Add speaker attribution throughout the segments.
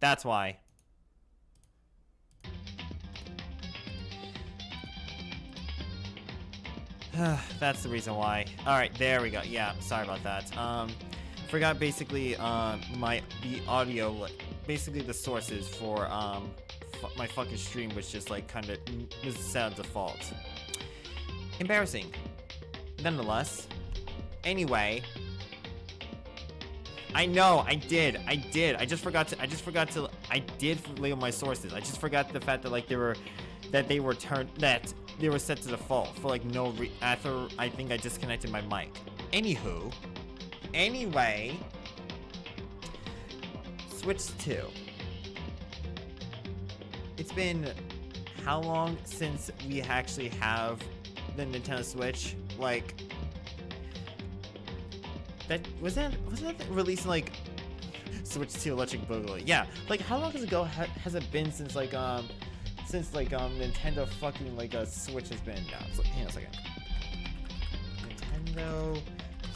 Speaker 1: That's why. That's the reason why. Alright, there we go. Yeah, sorry about that. Forgot basically, the audio, basically the sources for, my fucking stream was just, like, kinda, was set on default. Embarrassing. Nonetheless. Anyway. I know, I did. I just forgot to, I did label my sources. I just forgot the fact that, like, they were set to default for, like, after I think I disconnected my mic. Anyway, Switch 2. It's been how long since we actually have the Nintendo Switch? Like, wasn't that released in, like, Switch 2 Electric Boogaloo? Yeah, like, how long ago has it been since Nintendo fucking, like, a Switch has been out? So, hang on a second. Nintendo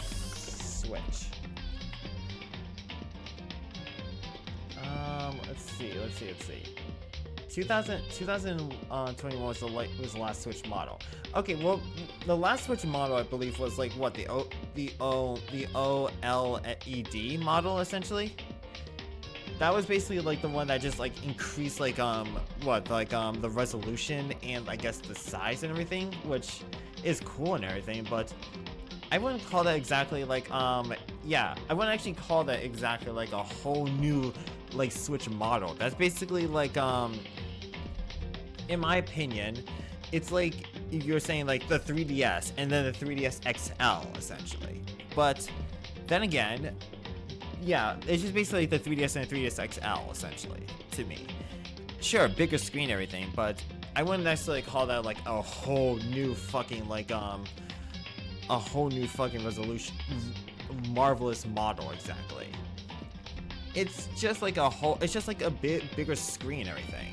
Speaker 1: Switch. Let's see. 2021 was the last Switch model. Okay, well, the last Switch model I believe was like what, the OLED model essentially. That was basically like the one that just like increased like the resolution and I guess the size and everything, which is cool and everything, but I wouldn't call that exactly like yeah, I wouldn't actually call that exactly like a whole new like Switch model. That's basically like in my opinion, it's like you're saying like the 3DS and then the 3DS XL essentially. But then again, yeah, it's just basically like the 3DS and the 3DS XL essentially to me. Sure, bigger screen and everything, but I wouldn't necessarily call that like a whole new fucking like a whole new fucking resolution marvelous model exactly. It's just like a whole, it's just like a bit bigger screen and everything.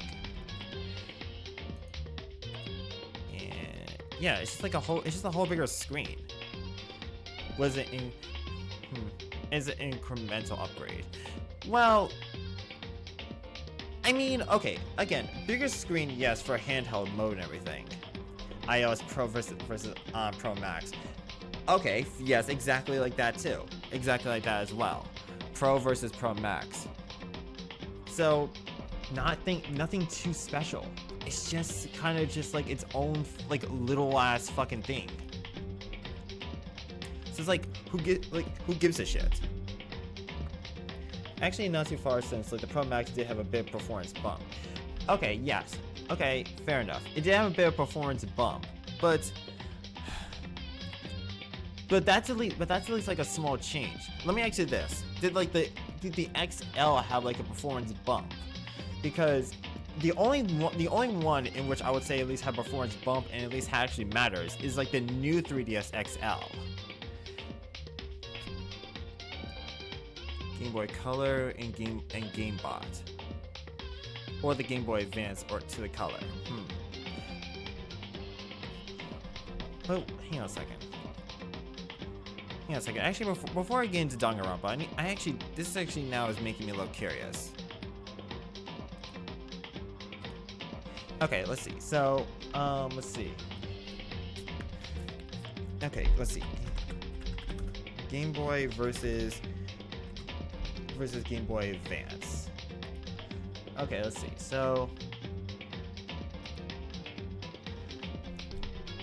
Speaker 1: And yeah, it's just like a whole bigger screen. Was it in is it an incremental upgrade? Well, I mean, okay, again, bigger screen, yes, for handheld mode and everything. iOS Pro versus Pro Max. Okay, yes, exactly like that too. Exactly like that as well. Pro versus Pro Max. So, nothing too special. It's just kind of just like its own like little ass fucking thing. So it's like who gives a shit? Actually, not too far since like the Pro Max did have a bit of performance bump. Okay, yes. Okay, fair enough. It did have a bit of performance bump, but that's at least like a small change. Let me ask you this: did the XL have like a performance bump? Because the only one in which I would say at least had performance bump and at least actually matters is like the new 3DS XL. Game Boy Color and Game Bot, or the Game Boy Advance, or to the Color. Oh, hang on a second. Actually, before I get into Danganronpa, this actually now is making me a little curious. Okay, let's see. So, let's see. Okay, let's see. Game Boy versus Game Boy Advance. Okay, let's see. So,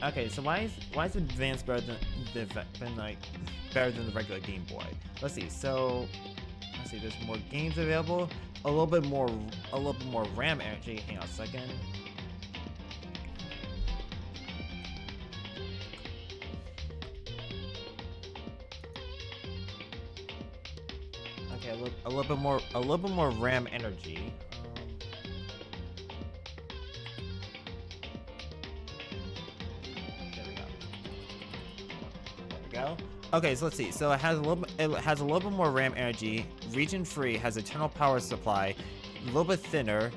Speaker 1: okay, so why is Advance better than the regular Game Boy? Let's see. So, let's see. There's more games available. A little bit more RAM energy. Hang on a second. Okay, a little bit more RAM energy. There we go. Okay, so let's see. So it has a little bit more RAM energy. Region free, has eternal power supply, a little bit thinner,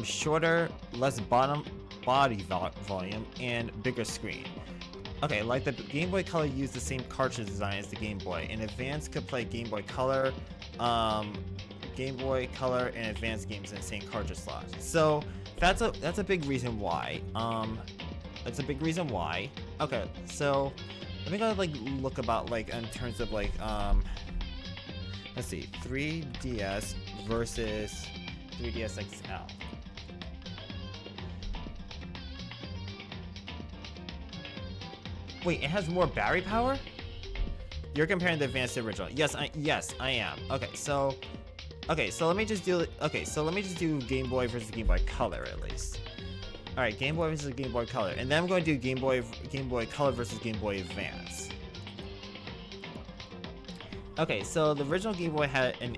Speaker 1: shorter, less body volume, and bigger screen. Okay, like the Game Boy Color used the same cartridge design as the Game Boy. In Advance could play Game Boy Color, Game Boy Color and Advance games in the same cartridge slot. So that's a big reason why. That's a big reason why. Okay, so let me go like look about like in terms of like let's see, 3DS versus 3DS XL. Wait, it has more battery power? You're comparing the advanced to original. Yes, I am. Okay, so let me just do Game Boy versus Game Boy Color at least. All right, Game Boy versus Game Boy Color, and then I'm going to do Game Boy Color versus Game Boy Advance. Okay, so the original Game Boy had God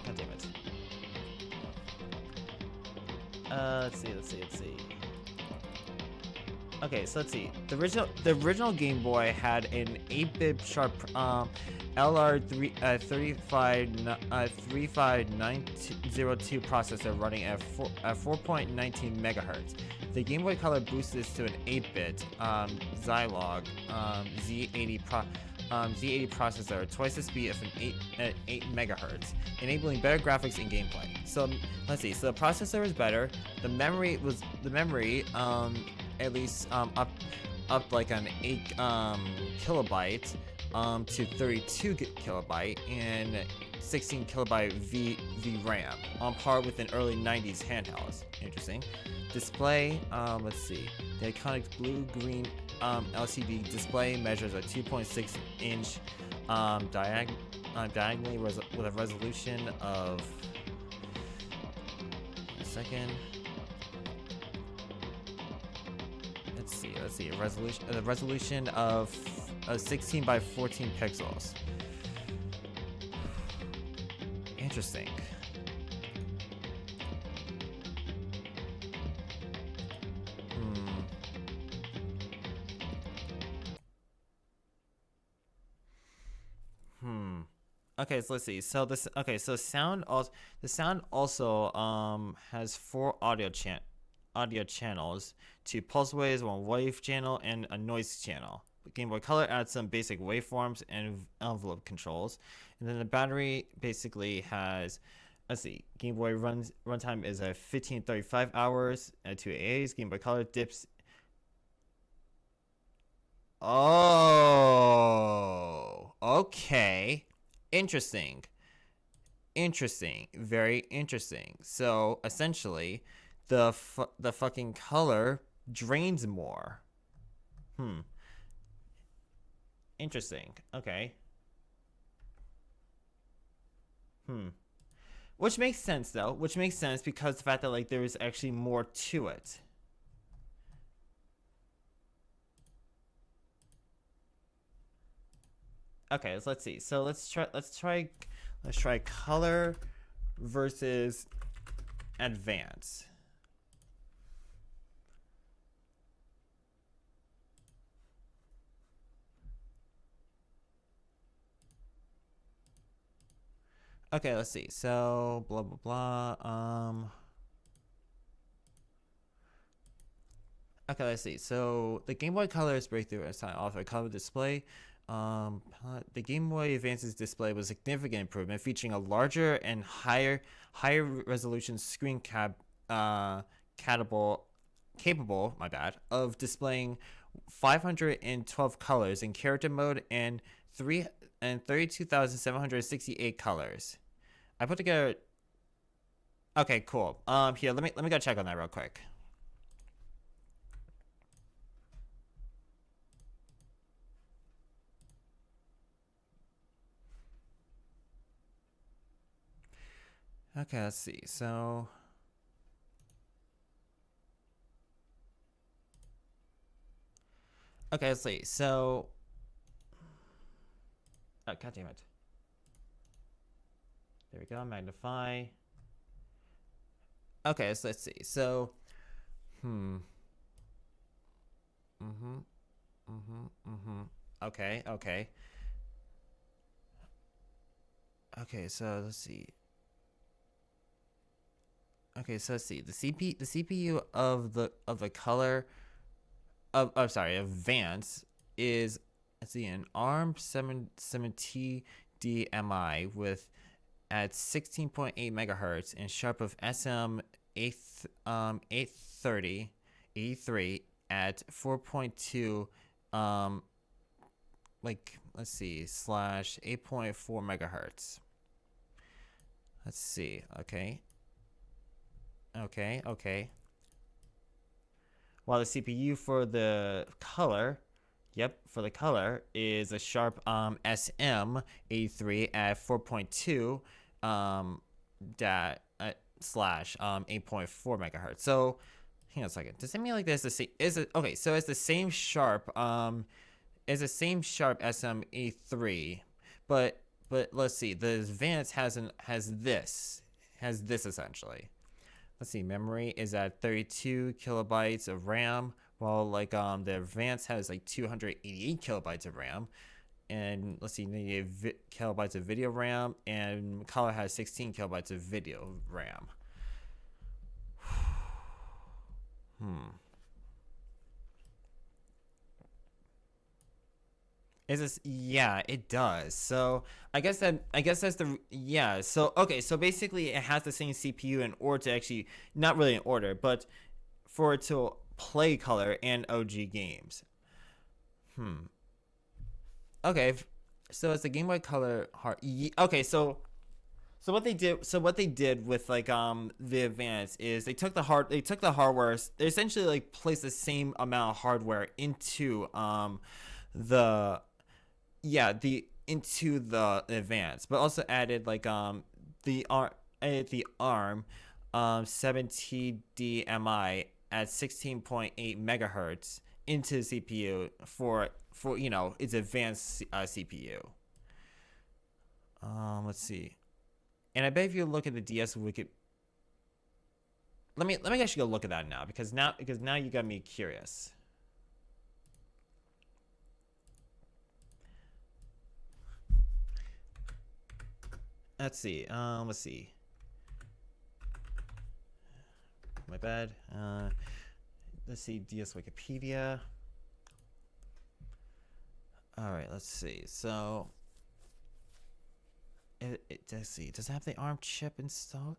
Speaker 1: damn it. Let's see. Okay, so let's see. The original Game Boy had an 8-bit sharp LR35902 processor running at 4.19 megahertz. The Game Boy Color boosted this to an 8-bit Zilog Z80 processor, twice the speed of an 8 megahertz, enabling better graphics and gameplay. So let's see. So the processor was better. The memory at least up like an 8 kilobyte to 32 kilobyte and 16 kilobyte VRAM, on par with an early 90s handhelds. Interesting. Display, let's see. The iconic blue-green LCD display measures a 2.6 inch diagonally with a resolution of Let's see. A resolution of 16 by 14 pixels. Interesting. Okay, so let's see. So the sound also has 4 audio channels, 2 pulse waves, 1 wave channel, and a noise channel. Game Boy Color adds some basic waveforms and envelope controls, and then the battery basically has, let's see, Game Boy runtime is at 1535 hours at 2 AAs. Game Boy Color dips. Oh, okay. Interesting. Very interesting. So essentially, the fucking color drains more. Interesting. Okay. Which makes sense though. Which makes sense because the fact that like there is actually more to it. Okay, let's see. So let's try color versus advance. Okay, let's see. So blah blah blah. Okay, let's see. So the Game Boy Color's breakthrough as time offered color display. The Game Boy Advance's display was a significant improvement, featuring a larger and higher resolution screen capable of displaying 512 colors in character mode and 32,768 colors. I put together. Okay, cool. Here, let me go check on that real quick. Okay, let's see. So okay, let's see. So oh, god damn it. There we go. Magnify. Okay, so let's see. So Okay, okay. Okay, so let's see. Okay, so let's see. The CPU of the color of Vance is, let's see, an ARM 770 DMI with at 16.8 megahertz and sharp of SM 830 83 at 4.2 like let's see slash 8.4 megahertz. Let's see. Okay. While the CPU for the color, for the color is a sharp SM83 at 4.2 slash 8.4 megahertz. So hang on a second. Does that mean like there's the same? Is it okay? So it's the same sharp SM83, but let's see. The advanced has this essentially. Let's see. Memory is at 32 kilobytes of RAM, while like the advanced has like 288 kilobytes of RAM. And let's see, kilobytes of video RAM, and color has 16 kilobytes of video RAM. Is this? Yeah, it does. So I guess that's the So okay, so basically it has the same CPU in order to actually, not really in order, but for it to play color and OG games. Okay, so it's the Game Boy Color hard. Okay, so what they did with like the Advance is they took the hardware. They essentially like placed the same amount of hardware into into the Advance, but also added like the ARM 70DMI at 16.8 megahertz into the CPU for its advanced CPU. Let's see, and I bet if you look at the DS Wiki, let me actually go look at that now because now you got me curious. Let's see. My bad. Let's see. DS Wikipedia. All right. Let's see. So, let's see. Does it have the ARM chip installed?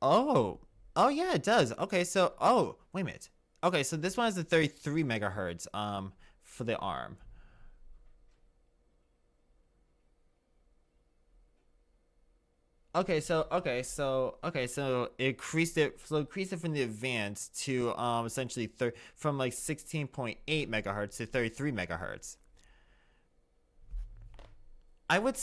Speaker 1: Oh yeah, it does. Okay. So, wait a minute. Okay. So this one has the 33 megahertz. For the ARM. So it increased it from the advanced to essentially from like 16.8 megahertz to 33 megahertz. I would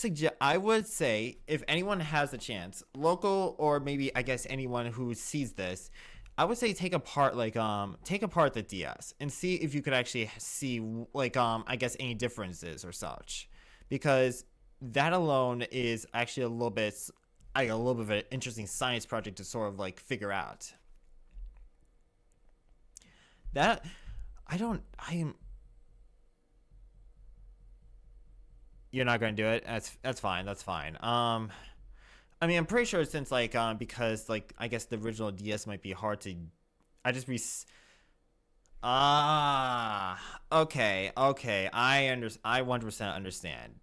Speaker 1: say if anyone has a chance, local or maybe I guess anyone who sees this, I would say take apart the DS and see if you could actually see like I guess any differences or such, because that alone is actually a little bit of an interesting science project to sort of like figure out. That You're not going to do it. That's fine. I mean, I'm pretty sure since like because like I guess the original DS might be hard to. Okay. I 100% understand.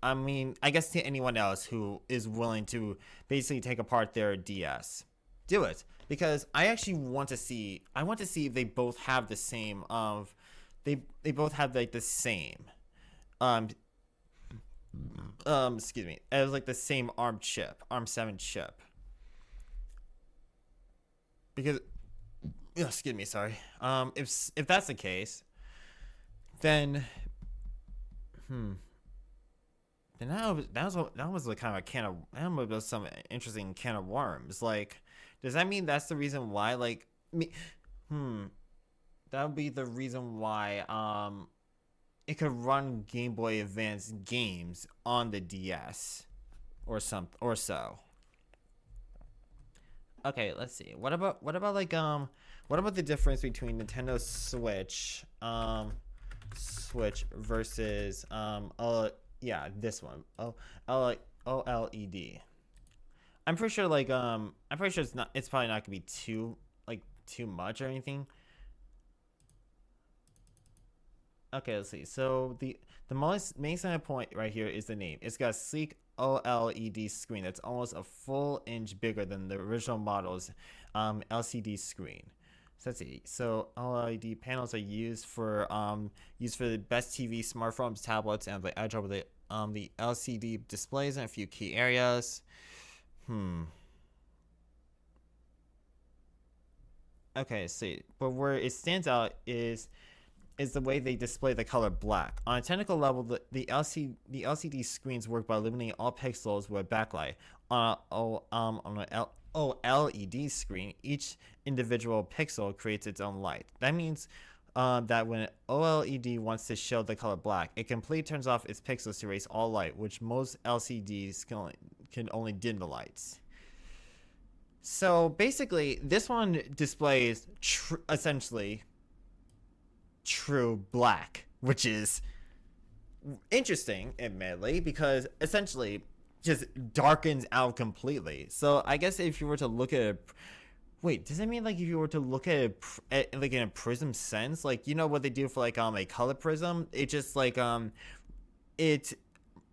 Speaker 1: I mean, I guess to anyone else who is willing to basically take apart their DS, do it, because I actually want to see. I want to see if they both have the same. They both have like the same. Excuse me. It was like the same ARM chip, ARM 7 chip. Because, excuse me, sorry. If that's the case, then, then that was like kind of a can of, that was some interesting can of worms. Like, does that mean that's the reason why? Like, that would be the reason why it could run Game Boy Advance games on the DS or so. Okay, let's see. What about the difference between Nintendo Switch versus this one. OLED. I'm pretty sure it's probably not gonna be too much or anything. Okay, let's see. So the most main selling point right here is the name. It's got a sleek OLED screen that's almost a full inch bigger than the original model's LCD screen. So let's see. So OLED panels are used for the best TV, smartphones, tablets, and the edge over the LCD displays in a few key areas. Okay, see, but where it stands out is the way they display the color black. On a technical level, the LCD screens work by illuminating all pixels with backlight. On an OLED screen, each individual pixel creates its own light. That means that when OLED wants to show the color black, it completely turns off its pixels to erase all light, which most LCDs can only dim the lights. So basically, this one displays essentially true black, which is interesting, admittedly, because essentially just darkens out completely. So I guess if you were to look at it, wait, does that mean like if you were to look at it like in a prism sense, like you know what they do for like a color prism, it just like it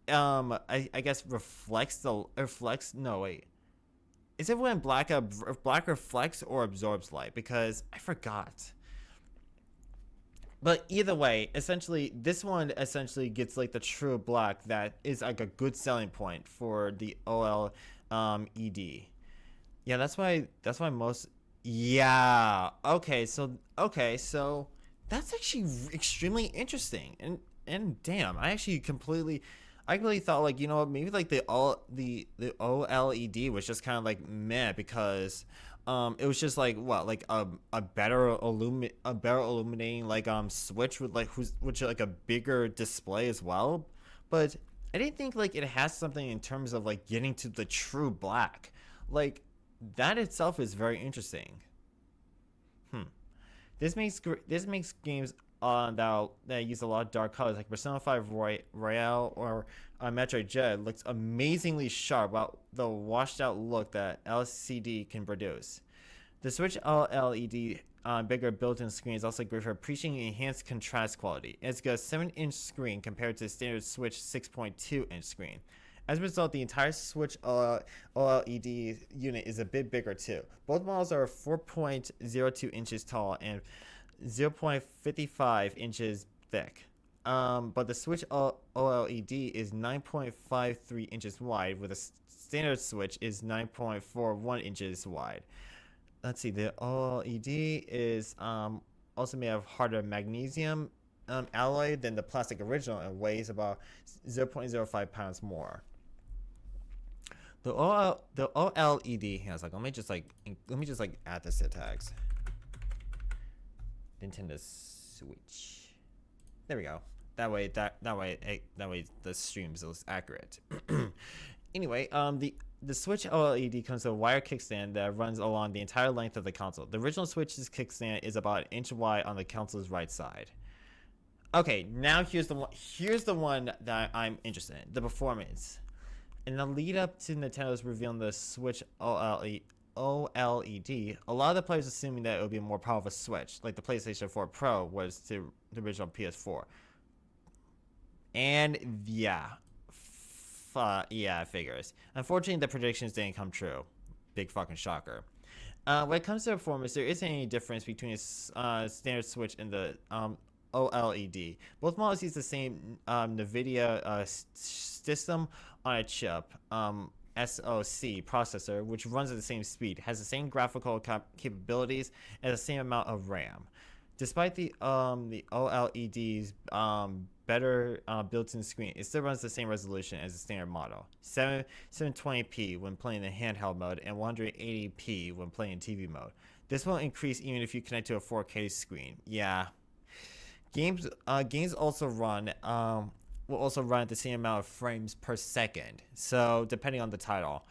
Speaker 1: I guess reflects no wait. Is it when black reflects or absorbs light? Because I forgot. But either way, essentially, this one essentially gets like the true black that is like a good selling point for the OLED. Yeah, that's why most. Yeah. Okay. So that's actually extremely interesting. And damn, I really thought like maybe like the OLED was just kind of like meh because it was just like what like a better illuminating like switch with which like a bigger display as well, but I didn't think like it has something in terms of like getting to the true black. Like that itself is very interesting. This makes games that use a lot of dark colors like Persona 5 Royale or Metroid Dread looks amazingly sharp while the washed out look that LCD can produce. The Switch OLED bigger built-in screen is also great for appreciating enhanced contrast quality. It's got a 7-inch screen compared to the standard Switch 6.2-inch screen. As a result, the entire Switch OLED unit is a bit bigger too. Both models are 4.02 inches tall and 0.55 inches thick. But the Switch OLED is 9.53 inches wide, with a standard Switch is 9.41 inches wide. Let's see, the OLED is also made of harder magnesium alloy than the plastic original and weighs about 0.05 pounds more. The OLED, I was like, let me just add this to tags. Nintendo Switch. There we go. That way the streams looks accurate. Anyway, the Switch OLED comes with a wire kickstand that runs along the entire length of the console. The original Switch's kickstand is about an inch wide on the console's right side. Okay, now here's the one that I'm interested in. The performance. In the lead up to Nintendo's revealing the Switch OLED, a lot of the players assuming that it would be a more powerful Switch, like the PlayStation 4 Pro was to the original PS4. And yeah, it figures. Unfortunately, the predictions didn't come true. Big fucking shocker. When it comes to performance, there isn't any difference between a standard Switch and the OLED. Both models use the same NVIDIA system on a chip, SoC processor, which runs at the same speed, has the same graphical capabilities, and the same amount of RAM. Despite the OLED's better built-in screen, it still runs the same resolution as the standard model, 720p when playing in handheld mode and 180p when playing in TV mode. This will increase even if you connect to a 4K screen. Yeah. Games also will also run at the same amount of frames per second. So depending on the title.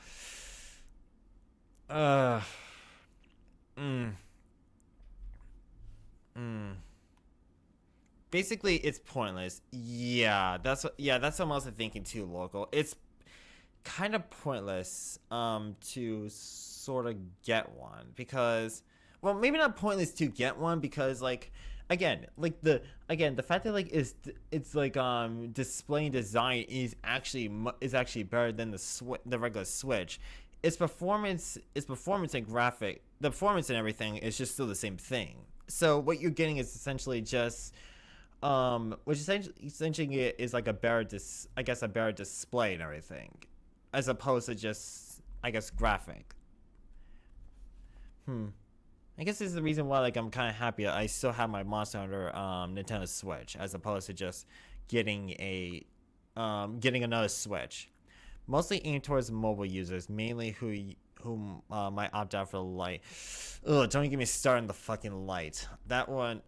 Speaker 1: Basically, it's pointless. Yeah, that's what I'm also thinking too, local. It's kind of pointless to sort of get one because, well, maybe not pointless to get one because like the fact that like it's like displaying design is actually better than the regular Switch. Its performance and graphic the performance and everything is just still the same thing. So what you're getting is essentially just which essentially is like a better display and everything, as opposed to just I guess graphic. I guess this is the reason why like I'm kind of happy I still have my Monster Hunter Nintendo Switch, as opposed to just getting getting another Switch. Mostly aimed towards mobile users, mainly who might opt out for the light. Ugh, don't even get me started on the fucking light. That one,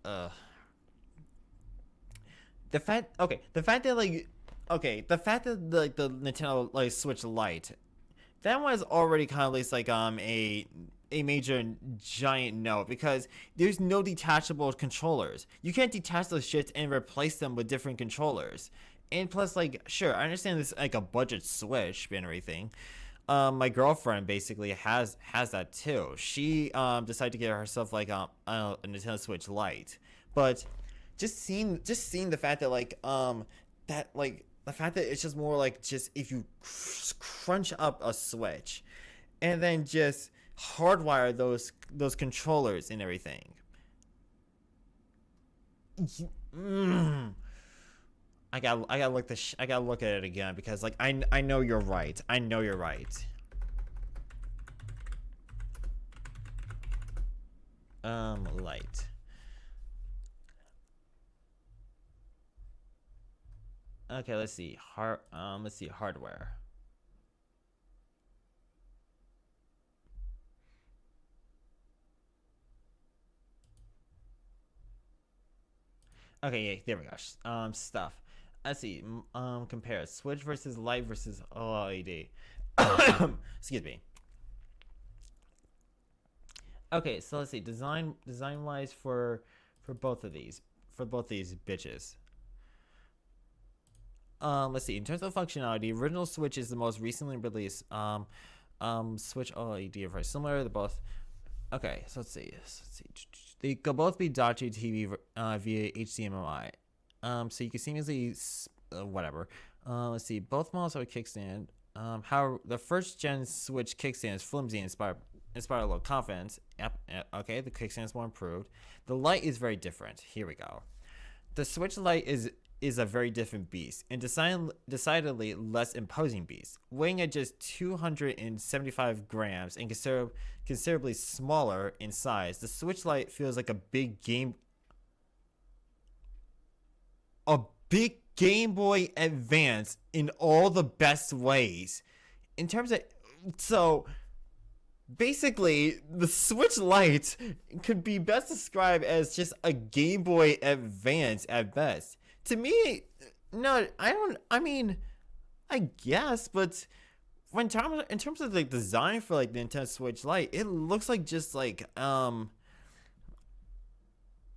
Speaker 1: the fact that like the Nintendo like Switch Lite, that one is already kind of like a major giant no, because there's no detachable controllers. You can't detach those shits and replace them with different controllers. And plus, like, sure, I understand this like a budget Switch and everything. My girlfriend basically has that too. She decided to get herself like a Nintendo Switch Lite, but just seeing the fact that the fact that it's just more like just if you crunch up a Switch and then just hardwire those controllers and everything. I gotta look at it again, because like I know you're right. I know you're right. Light. Okay, let's see. Let's see hardware. Okay, yeah, there we go. Stuff. Let's see. Compare Switch versus Lite versus OLED. Excuse me. Okay, so let's see. Design wise for both of these bitches. Let's see. In terms of functionality, original Switch is the most recently released. Switch OLED are very similar. They're both. Okay, so let's see. They could both be Dotty TV via HDMI. So you can seamlessly whatever. Let's see. Both models have a kickstand. How the first gen Switch kickstand is flimsy and inspire low confidence. Yep. Okay, the kickstand is more improved. The Lite is very different. Here we go. The Switch Lite is a very different beast, and decidedly less imposing beast. Weighing at just 275 grams and considerably smaller in size, the Switch Lite feels like a big Game Boy Advance in all the best ways. In terms of, so basically, the Switch Lite could be best described as just a Game Boy Advance at best. To me, no, I mean, I guess, but in terms of the design for like the Nintendo Switch Lite, it looks like just like oh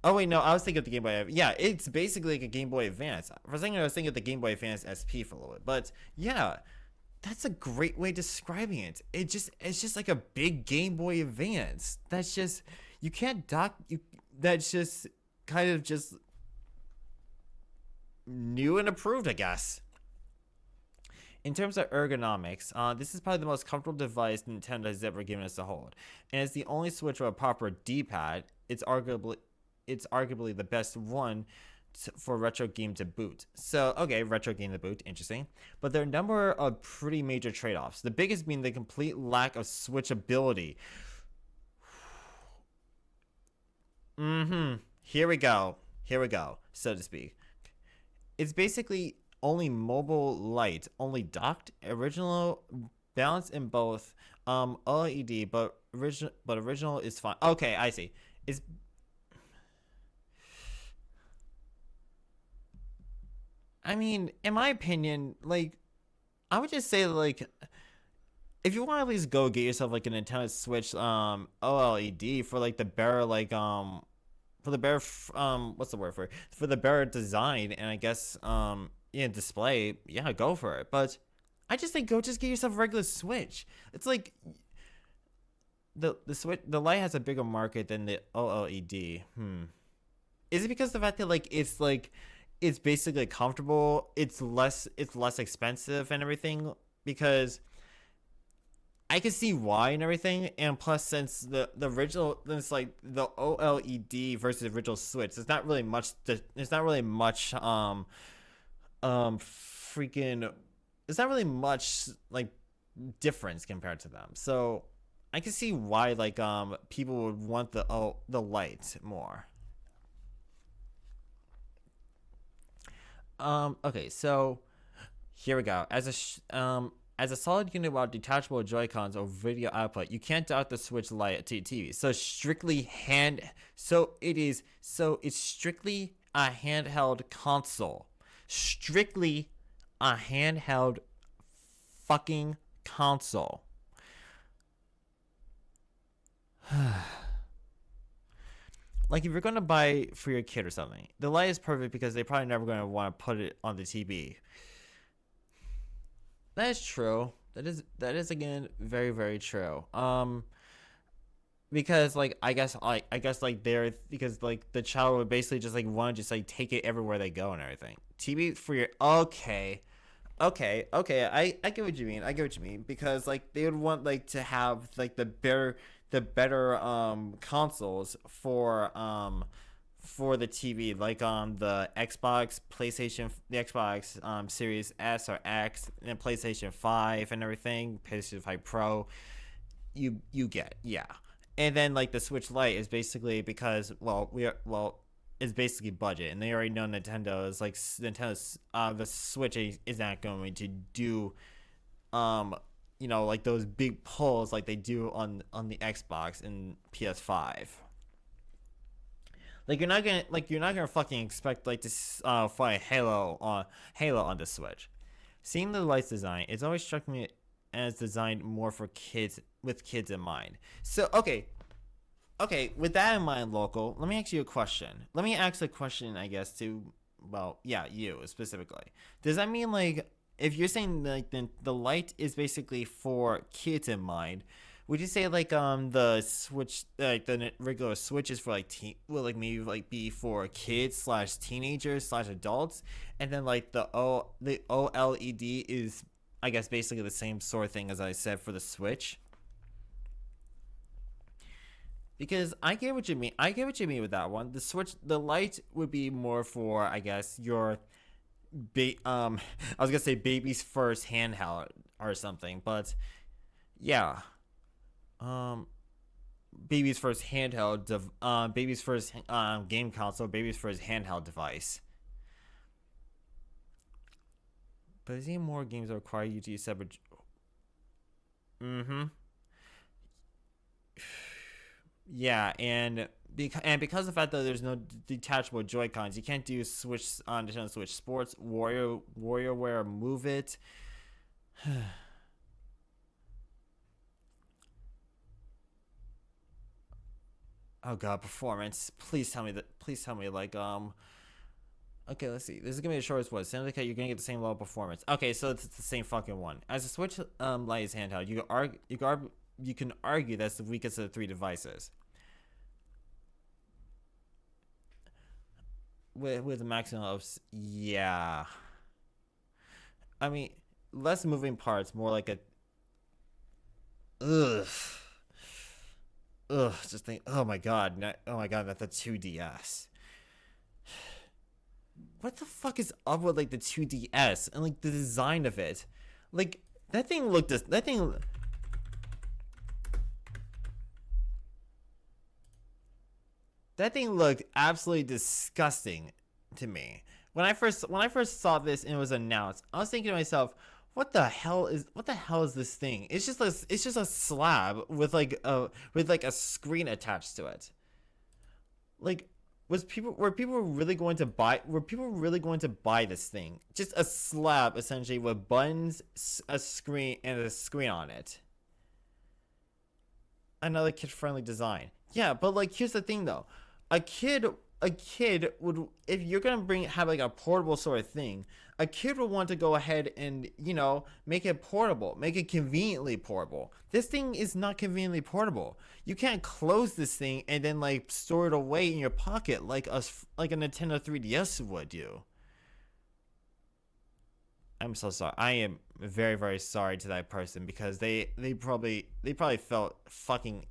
Speaker 1: wait, no, I was thinking of the Game Boy. Yeah, it's basically like a Game Boy Advance. For a second, I was thinking of the Game Boy Advance SP for a little bit, but yeah, that's a great way of describing it. It's just like a big Game Boy Advance. That's just you can't dock you. That's just kind of just new and approved, I guess. In terms of ergonomics, this is probably the most comfortable device Nintendo has ever given us to hold, and it's the only Switch with a proper D-pad. It's arguably the best one for retro game to boot. So, okay, retro game to boot, interesting. But there are a number of pretty major trade-offs. The biggest being the complete lack of switchability. Here we go, so to speak. It's basically only mobile light, only docked, original, balanced in both OLED, but original is fine. Okay, I see. I mean, in my opinion, like, I would just say, like, if you want to at least go get yourself, like, a Nintendo Switch, OLED for, like, the better, like, for the better, what's the word for it? For the better design and I guess, yeah, display, yeah, go for it. But I just think just get yourself a regular Switch. It's like, the Lite has a bigger market than the OLED. Is it because of the fact that it's basically comfortable, it's less expensive and everything? Because I can see why and everything, and plus since the original, it's like the OLED versus the original Switch, there's not really much freaking there's not really much like difference compared to them. So I can see why people would want the light more. Okay, so here we go. As a solid unit with detachable Joy-Cons or video output, you can't doubt the Switch Lite to TV. So it's strictly a handheld console. Strictly a handheld fucking console. Like if you're gonna buy for your kid or something, the Lite is perfect because they're probably never gonna want to put it on the TV. That is true. That is again very very true. Because they're because like the child would basically just like want to just like take it everywhere they go and everything. TV for your okay. I get what you mean. I get what you mean because like they would want like to have like the better consoles for the TV, like on the Xbox, PlayStation, the Xbox Series S or X, and PlayStation 5 and everything, PlayStation 5 Pro. You get, yeah. And then like the Switch Lite is basically because it's basically budget, and they already know Nintendo's the Switch is not going to do like those big pulls like they do on the Xbox and PS5. Like you're not gonna fucking expect like to find Halo on the Switch. Seeing the Lite's design, it's always struck me as designed more for kids with kids in mind. So okay, with that in mind, local, let me ask you a question. Let me ask a question, I guess, to you specifically. Does that mean like if you're saying like the Lite is basically for kids in mind? Would you say like the Switch like the regular Switch is for like maybe like be for kids slash teenagers slash adults, and then like the OLED is I guess basically the same sort of thing as I said for the Switch? Because I get what you mean. I get what you mean with that one. The Lite would be more for I guess your I was gonna say baby's first handheld or something, but yeah. um baby's first baby's first game console, baby's first handheld device. But is there more games that require you to use separate? Mm-hmm. Yeah, because of the fact that there's no detachable Joy Cons, you can't do Switch on Nintendo Switch Sports, WarioWare, Move It. Oh god, performance. Please tell me that. Please tell me Okay, let's see. This is gonna be the shortest one. Sounds like you're gonna get the same level of performance. Okay, so it's the same fucking one. As the Switch Lite is handheld, you can argue that's the weakest of the three devices. With a maximum of yeah. I mean, less moving parts, more like a ugh. Ugh, just think. Oh my god! Oh my god! That's a 2DS. What the fuck is up with like the 2DS and like the design of it? Like that thing looked. That thing looked absolutely disgusting to me. When I first saw this and it was announced, I was thinking to myself, what the hell is this thing? It's just a slab with like a screen attached to it. Like were people really going to buy this thing? Just a slab essentially with buttons, a screen and a screen on it. Another kid friendly design. Yeah, but like here's the thing though. A kid a kid would, if you're gonna have like a portable sort of thing, a kid would want to go ahead and, make it portable, make it conveniently portable. This thing is not conveniently portable. You can't close this thing and then like store it away in your pocket like a Nintendo 3DS would do. I'm so sorry. I am very, very sorry to that person, because they probably felt fucking.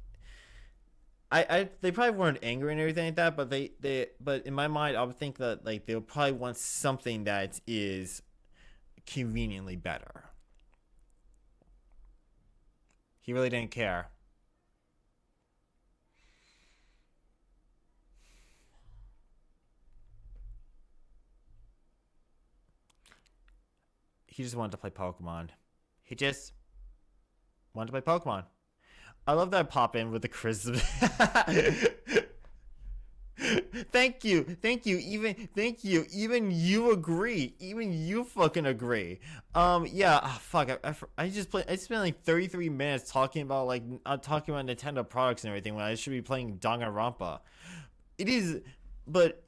Speaker 1: They probably weren't angry and everything like that, but in my mind I would think that like they'll probably want something that is conveniently better. He really didn't care. He just wanted to play Pokemon. He just wanted to play Pokemon. I love that pop in with the charisma. Thank you. Even you agree. Even you fucking agree. Yeah. Fuck. I just play. I spent like 33 minutes talking about talking about Nintendo products and everything when I should be playing Danganronpa. It is, but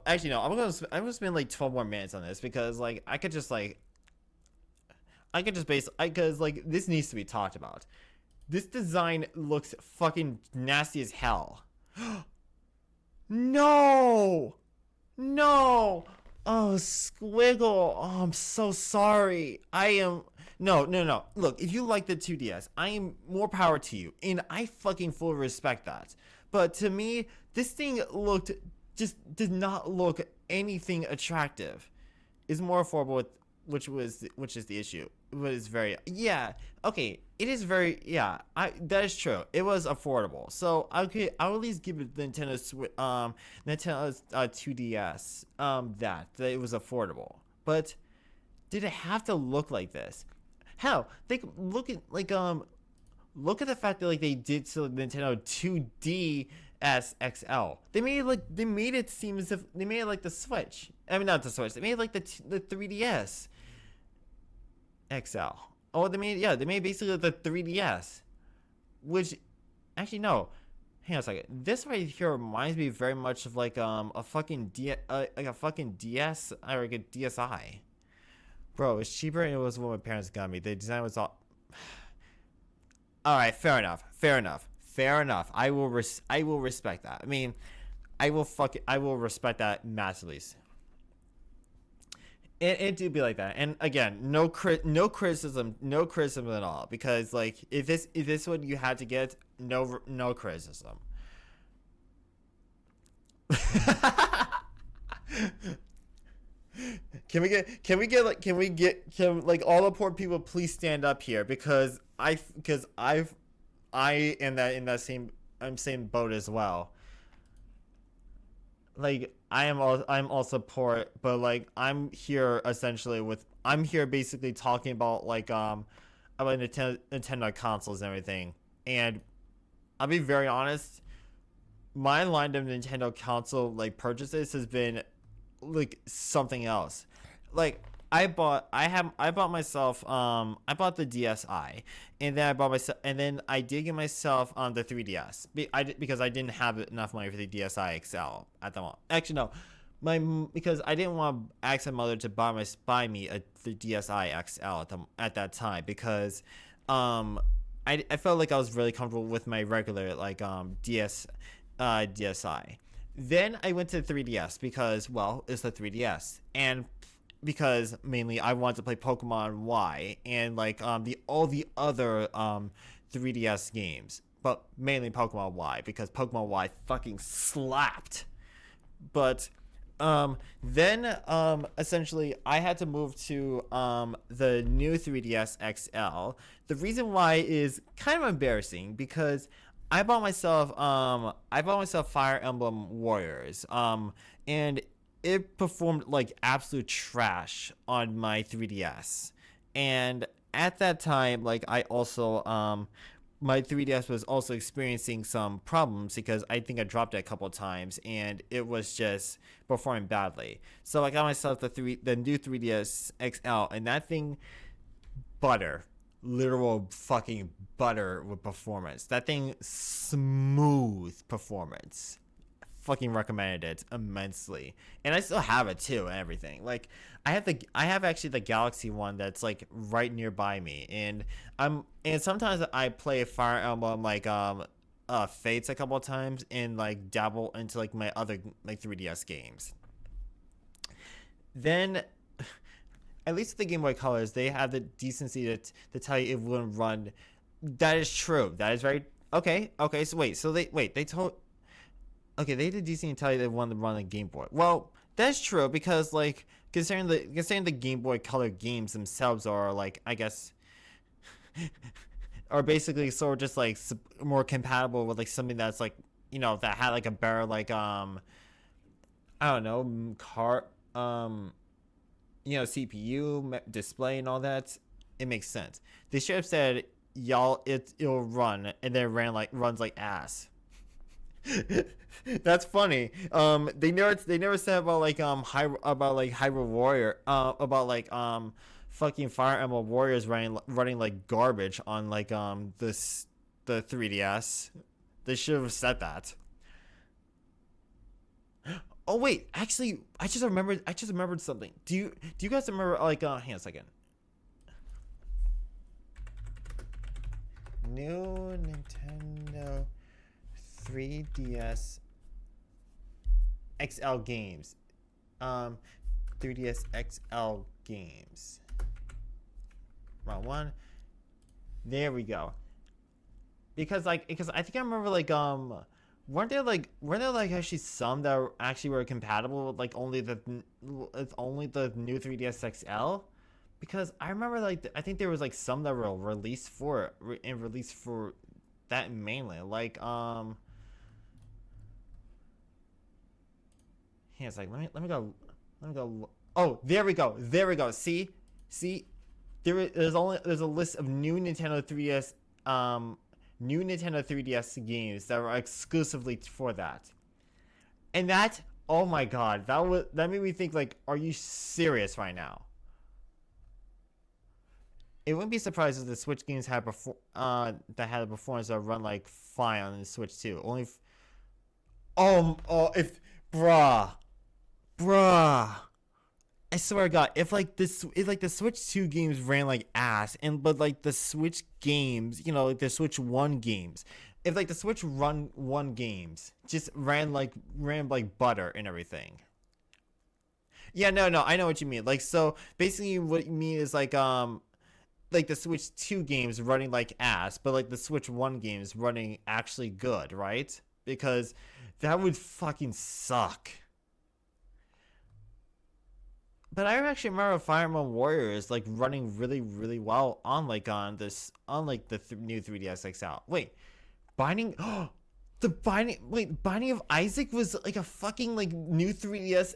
Speaker 1: actually no. I'm gonna spend like 12 more minutes on this, because like I could just base. Because like this needs to be talked about. This design looks fucking nasty as hell. No! No! Oh, Squiggle. Oh, I'm so sorry. I am. No, no, no. Look, if you like the 2DS, I am more power to you. And I fucking fully respect that. But to me, this thing just did not look anything attractive. It's more affordable, which is the issue. It was very, yeah, okay, it is very, yeah, that is true. It was affordable, so I'll at least give it Nintendo's 2DS that it was affordable. But did it have to look like this? Hell, they look at the fact that like they did to Nintendo 2DS XL. They made it seem as if they made it like the Switch. I mean, not the Switch. They made it like the 3DS XL. Oh, they made basically the 3DS, which actually no. Hang on a second. This right here reminds me very much of like a fucking like a fucking DS or like a DSi. Bro, it's cheaper and it was what my parents got me. The design was all. All right, fair enough. I will respect that. I mean, I will respect that massively. It do be like that, and again, no criticism at all, because like if this what you had to get, no criticism. Can like all the poor people please stand up here, because I am that in that same boat as well. Like I'm also poor, but like I'm here basically talking about about Nintendo consoles and everything. And I'll be very honest, my line of Nintendo console like purchases has been like something else. Like I bought the DSi, and then I did get myself the 3DS because I didn't have enough money for the DSi XL at the moment. Actually no, because I didn't want to ask my mother to buy me the DSi XL at that time, because I felt like I was really comfortable with my regular DSi. Then I went to the 3DS because, well, it's the 3DS, and because mainly I wanted to play Pokemon Y and all the other 3DS games, but mainly Pokemon Y, because Pokemon Y fucking slapped. But then essentially I had to move to the new 3DS XL. The reason why is kind of embarrassing, because I bought myself Fire Emblem Warriors, and it performed like absolute trash on my 3DS. And at that time, like I also my 3DS was also experiencing some problems, because I think I dropped it a couple of times and it was just performing badly. So I got myself the new 3DS XL, and that thing butter, literal fucking butter with performance. That thing smooth performance. fucking recommended it immensely, and I still have it too and everything. Like I have actually the Galaxy one that's like right nearby me, and sometimes I play Fire Emblem like Fates a couple of times and like dabble into like my other like 3DS games. Then at least the Game Boy Colors, they have the decency to tell you it wouldn't run. That is true. That is very okay. Okay, so they told. Okay, they did decency to tell you they wanted to run a Game Boy. Well, that's true because like considering the Game Boy Color games themselves are like I guess are basically sort of just like more compatible with like something that's like that had like a better like I don't know CPU display and all that. It makes sense. They should have said it'll run and then runs like ass. That's funny. They never said about like Hyrule Warrior about like fucking Fire Emblem Warriors running like garbage on like the 3DS. They should have said that. Oh wait, actually, I just remembered something. Do you guys remember like hang on a second. New Nintendo 3DS XL games. 3DS XL games. Wrong one. There we go. Because I think I remember like weren't there like actually some that actually were compatible with like only the new 3DS XL? Because I remember like I think there was like some that were released for that mainly like yeah, it's like let me go. Oh, there we go. See, there's a list of new Nintendo 3DS games that were exclusively for that, and that, oh my god, that made me think like, are you serious right now? It wouldn't be surprised if the Switch games had that had a performance that run like fine on the Switch too. If bruh. I swear to God, if the Switch 2 games ran like ass, but like the Switch games, like the Switch 1 games, if like the Switch 1 games just ran like butter and everything. Yeah, no, I know what you mean. Like, so basically what you mean is like the Switch 2 games running like ass, but like the Switch 1 games running actually good, right? Because that would fucking suck. But I actually remember Fire Emblem Warriors like running really, really well on like the new 3DS XL. Wait, Binding Binding of Isaac was like a fucking like new 3DS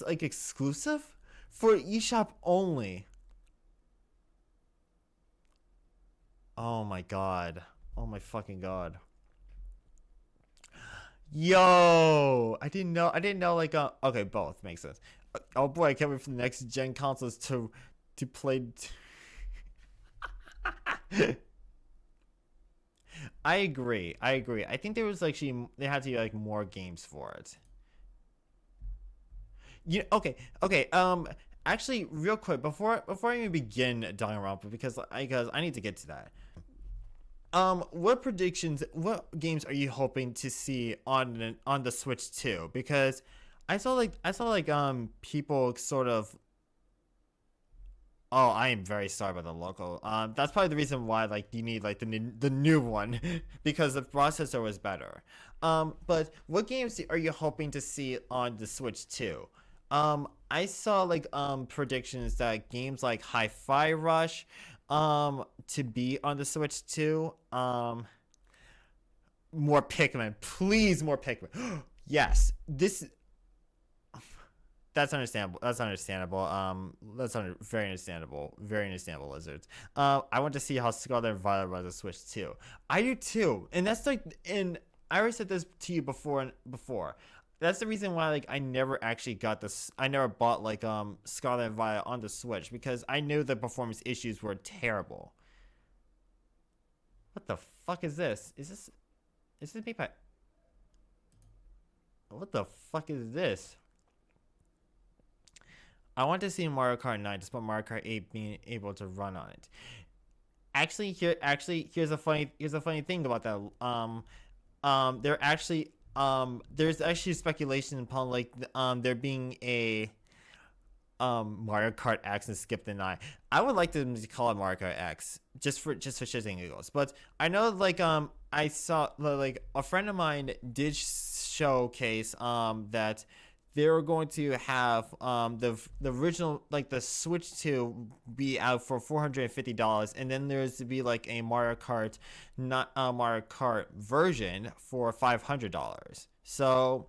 Speaker 1: like exclusive for eShop only. Oh my god. Oh my fucking god. Yo, I didn't know like okay, both makes sense. Oh boy, I can't wait for the next gen consoles to play. I agree. I think there was actually there had to be like more games for it. Okay. Actually, real quick before I even begin Danganronpa, because I need to get to that. What games are you hoping to see on the Switch 2? Because I saw people sort of. Oh, I am very sorry about the local. That's probably the reason why like you need like the new one because the processor was better. But what games are you hoping to see on the Switch 2? I saw like predictions that games like Hi-Fi Rush to be on the Switch 2. More Pikmin, please, more Pikmin. Yes, that's understandable. Very understandable. Very understandable, Lizards. I want to see how Scarlet and Violet runs the Switch 2. I do too, and that's like, and I already said this to you before. That's the reason why like I never actually got this. I never bought like Scarlet and Violet on the Switch because I knew the performance issues were terrible. What the fuck is this? Is this made by? What the fuck is this? I want to see Mario Kart 9 despite Mario Kart 8 being able to run on it. Actually, here's a funny thing about that. There's actually speculation upon like there being a Mario Kart X and Skip the 9. I would like to call it Mario Kart X just for shits and giggles. But I know like I saw like a friend of mine did showcase that they were going to have the original like the Switch 2 be out for $450, and then there's to be like a Mario Kart Mario Kart version for $500. So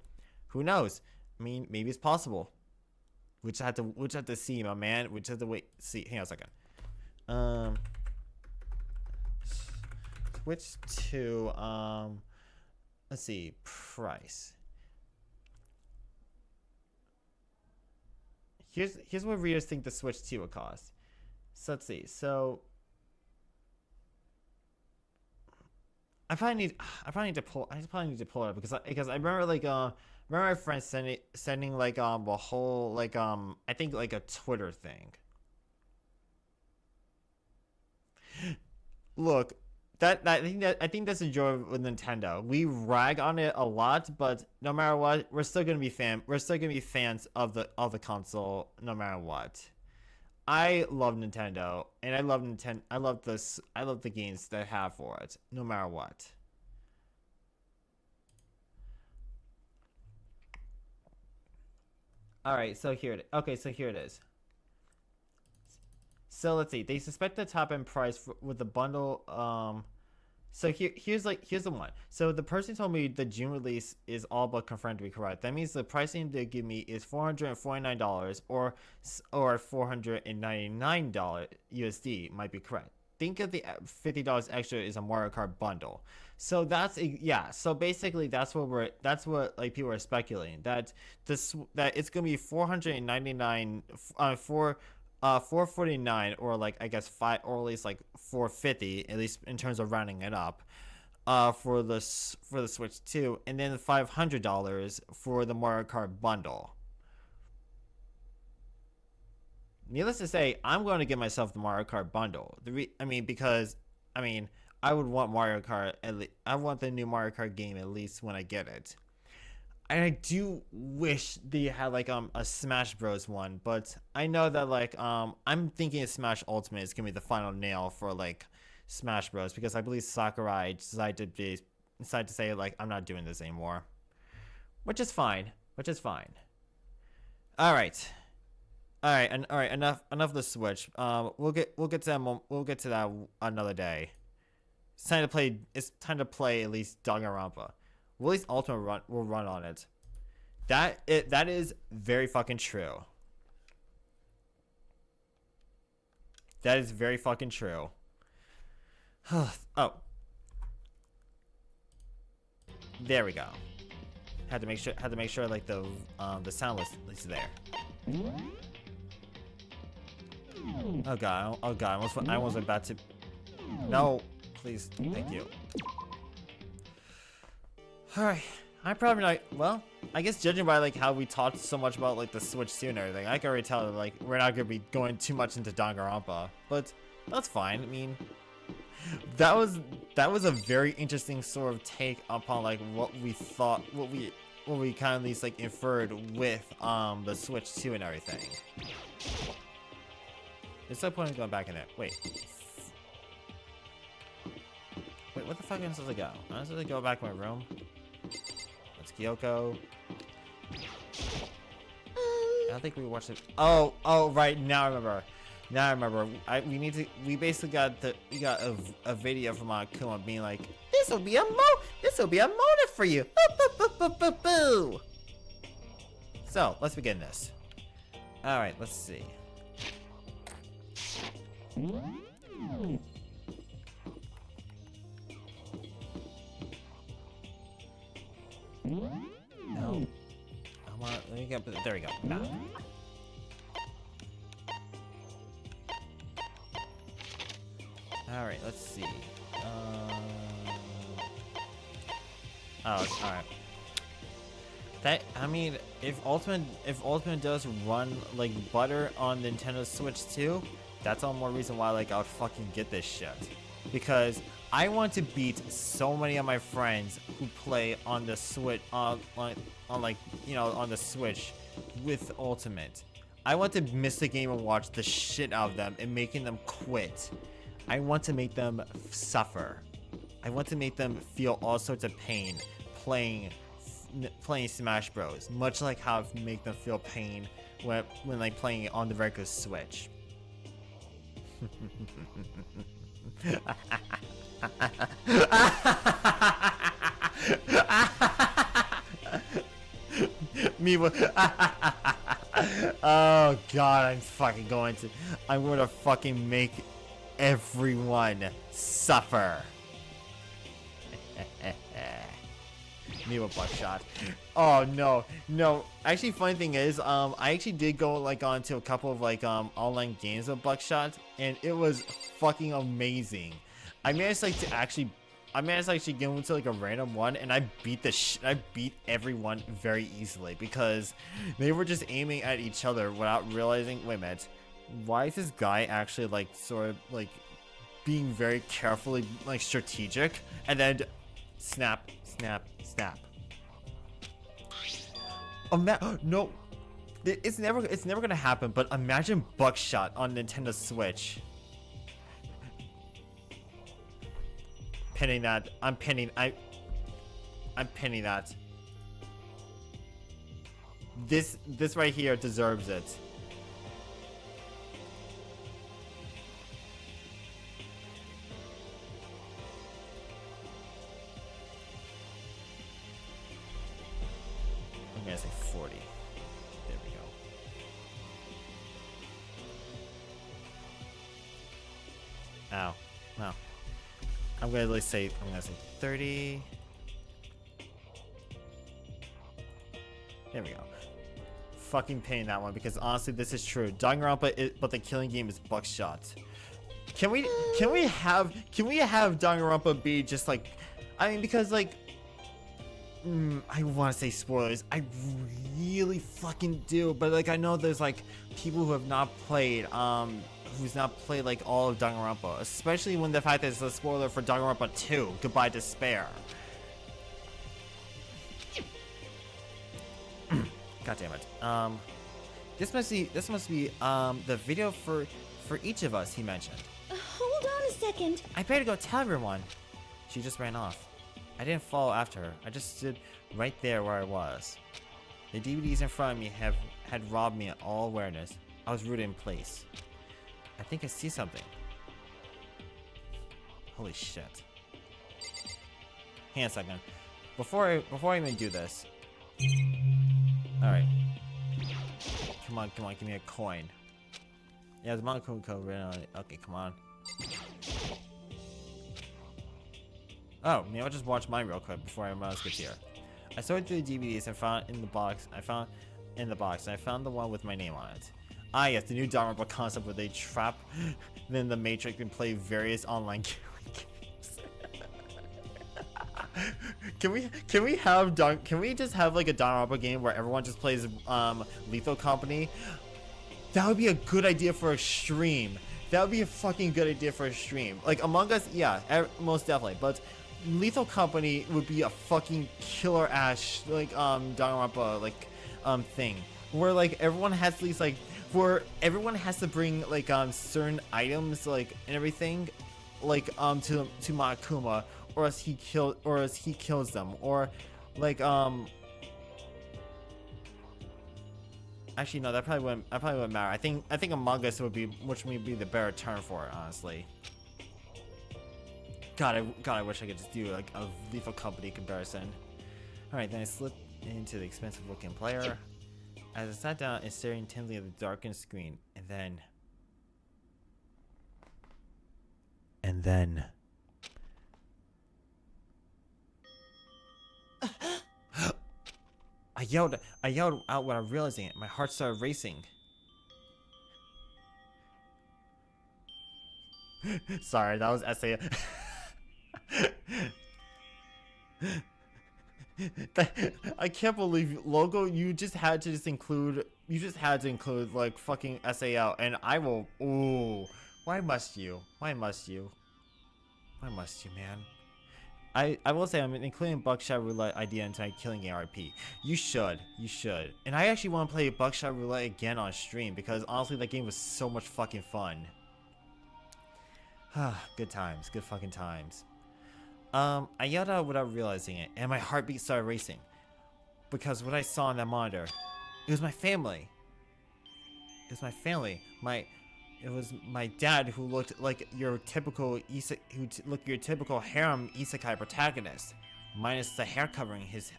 Speaker 1: who knows? I mean, maybe it's possible. We just have to see, my man. We just have to wait. See, hang on a second. Switch 2. Let's see, price. Here's what readers think the Switch 2 would cost. So let's see. So I probably need to pull it up because I remember like remember my friend sending like a whole like I think like a Twitter thing. Look, I think that's the joy with Nintendo. We rag on it a lot, but no matter what, we're still gonna be fans of the console no matter what. I love Nintendo, and I love the games that I have for it, no matter what. All right, so here it is. So let's see. They suspect the top end price with the bundle. So here's the one. So the person told me the June release is all but confirmed to be correct. That means the pricing they give me is $449 or $499 USD might be correct. Think of the $50 extra is a Mario Kart bundle. So So basically, that's what like people are speculating that it's gonna be $499 for 449 or like I guess 5 or at least like 450 at least in terms of rounding it up for the Switch 2, and then $500 for the Mario Kart bundle. Needless to say, I'm going to get myself the Mario Kart bundle. Because I would want Mario Kart I want the new Mario Kart game at least when I get it. And I do wish they had like a Smash Bros one, but I know that like I'm thinking Smash Ultimate is gonna be the final nail for like Smash Bros, because I believe Sakurai decided to say like I'm not doing this anymore, which is fine. All right. Enough of the Switch. We'll get to that another day. It's time to play at least Danganronpa. Willie's Ultimate will run on it. That is very fucking true. That is very fucking true. Oh. There we go. Had to make sure like the sound was there. Oh god, I was about to. No, please, thank you. Alright, I'm probably not. Well, I guess judging by like how we talked so much about like the Switch 2 and everything, I can already tell that like we're not gonna be going too much into Danganronpa, but that's fine. I mean, that was a very interesting sort of take upon like what we thought, what we kind of at least like inferred with the Switch 2 and everything. There's no point in going back in it. Wait, what the fuck am I supposed to go? I'm supposed to go back to my room? That's Kyoko. I don't think we watched it. Oh, right. Now I remember. We basically got a video from Akuma being like, this will be a moment for you. Boo. So let's begin this. All right, let's see. No. Let me get. There we go. Now. All right. Let's see. Oh, all right. That, I mean, if Ultimate does run like butter on Nintendo Switch too, that's all more reason why like I would fucking get this shit. Because I want to beat so many of my friends who play on the Switch on like, you know, on the Switch with Ultimate. I want to miss the game and watch the shit out of them and making them quit. I want to make them suffer. I want to make them feel all sorts of pain playing Smash Bros. Much like how I make them feel pain when like playing it on the regular Switch. Me oh god, I'm gonna fucking make everyone suffer. Me with Buckshot. Oh no. Actually, funny thing is, I actually did go like on to a couple of like online games with Buckshot, and it was fucking amazing. I managed to actually get into like a random one, and I beat everyone very easily because they were just aiming at each other without realizing. Wait a minute, why is this guy actually like sort of like being very carefully like strategic, and then snap. No, it's never gonna happen. But imagine Buckshot on Nintendo Switch. Pinning that. I'm pinning that. This right here deserves it. I'm gonna say 40. There we go. Ow. No. I'm gonna say 30. There we go. Fucking paying that one because honestly, this is true. Danganronpa, but the killing game is Buckshot. Can we have Danganronpa be just like, I mean, because like, I want to say spoilers. I really fucking do, but like I know there's like people who have not played who's not played like all of Danganronpa, especially when the fact that it's a spoiler for Danganronpa 2, Goodbye Despair. God damn it. This must be the video for each of us, he mentioned.
Speaker 2: Hold on a second.
Speaker 1: I better go tell everyone. She just ran off. I didn't follow after her. I just stood right there where I was. The DVDs in front of me had robbed me of all awareness. I was rooted in place. I think I see something. Holy shit. Hang on a second. Before I even do this. Alright. Come on, give me a coin. Yeah, there's a Monokuma code written on it. Okay, come on. Oh, maybe I'll just watch mine real quick before everyone else gets here. I sorted through the DVDs and found in the box. I found the one with my name on it. Ah, yes, the new Danganronpa concept where they trap then the Matrix and play various online games. Can we just have like a Danganronpa game where everyone just plays Lethal Company? That would be a good idea for a stream. That would be a fucking good idea for a stream. Like Among Us, yeah, most definitely. But Lethal Company would be a fucking killer ass like Danganronpa like thing where like everyone has at least like where everyone has to bring like certain items like and everything like to Monokuma or else he kills them or like actually no, that probably wouldn't matter. I think Among Us would be the better term for it, honestly. God, I wish I could just do like a Lethal Company comparison. Alright, then I slipped into the expensive looking player. As I sat down and staring intently at the darkened screen, and then I yelled out without realizing it. My heart started racing. Sorry, that was essay. I can't believe logo. You just had to include. You just had to include like fucking SAL, and I will. Ooh, why must you? Why must you? Why must you, man? I will say I'm including Buckshot Roulette idea into my Killing RP. You should. You should. And I actually want to play Buckshot Roulette again on stream because honestly that game was so much fucking fun. Good times. Good fucking times. I yelled out without realizing it, and my heartbeat started racing. Because what I saw on that monitor, it was my family. It was my family. It was my dad who looked like your typical your typical harem isekai protagonist, minus the hair covering his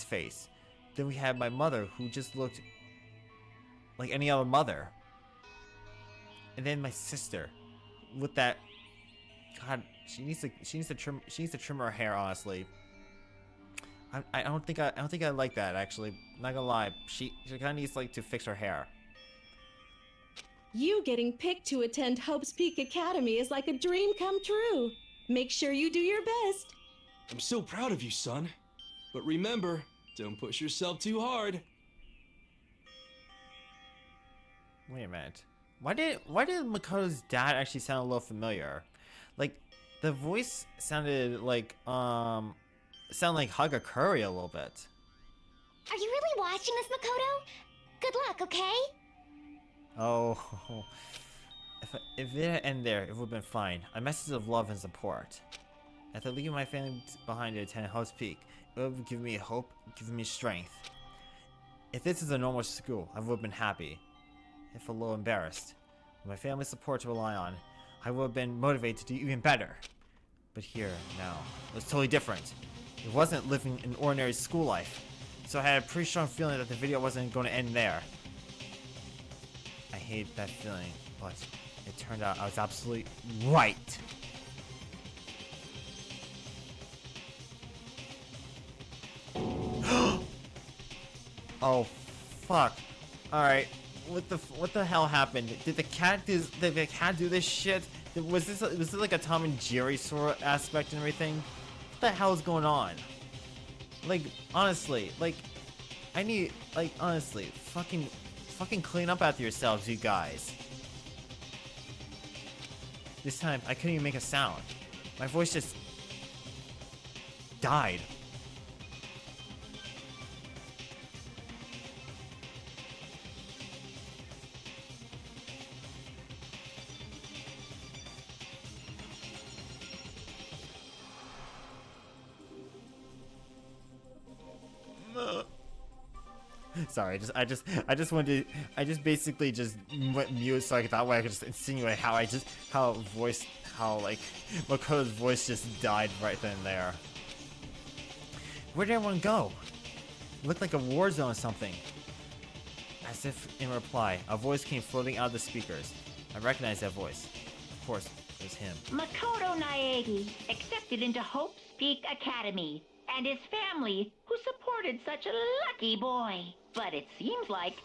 Speaker 1: face. Then we had my mother who just looked like any other mother. And then my sister, with that, God, she needs to trim her hair. Honestly, I don't think I like that actually. Not gonna lie, she kind of needs like to fix her hair.
Speaker 3: You getting picked to attend Hope's Peak Academy is like a dream come true. Make sure you do your best.
Speaker 4: I'm so proud of you, son. But remember, don't push yourself too hard.
Speaker 1: Wait a minute. Why did Makoto's dad actually sound a little familiar? Like the voice sounded like Hagakure a little bit.
Speaker 2: Are you really watching this, Makoto? Good luck, okay?
Speaker 1: Oh, if it had ended there, it would have been fine. A message of love and support. After leaving my family behind to attend Hope's Peak, it would have given me hope, given me strength. If this is a normal school, I would have been happy, if a little embarrassed. With my family's support to rely on, I would have been motivated to do even better. But here, now, it was totally different. It wasn't living an ordinary school life, so I had a pretty strong feeling that the video wasn't going to end there. I hate that feeling, but it turned out I was absolutely right. Oh, fuck. Alright, what the hell happened? Did the cat do this shit? Was this like a Tom and Jerry sort of aspect and everything? What the hell is going on? Like, honestly, like, I need, like, honestly, fucking clean up after yourselves, you guys. This time, I couldn't even make a sound. My voice just died. Sorry, I just basically just went mute so that way I could just insinuate how Makoto's voice just died right then and there. Where did everyone go? It looked like a war zone or something. As if in reply, a voice came floating out of the speakers. I recognized that voice. Of course, it was him.
Speaker 5: Makoto Naegi accepted into Hope's Peak Academy, and his family, who supported such a lucky boy. But it seems like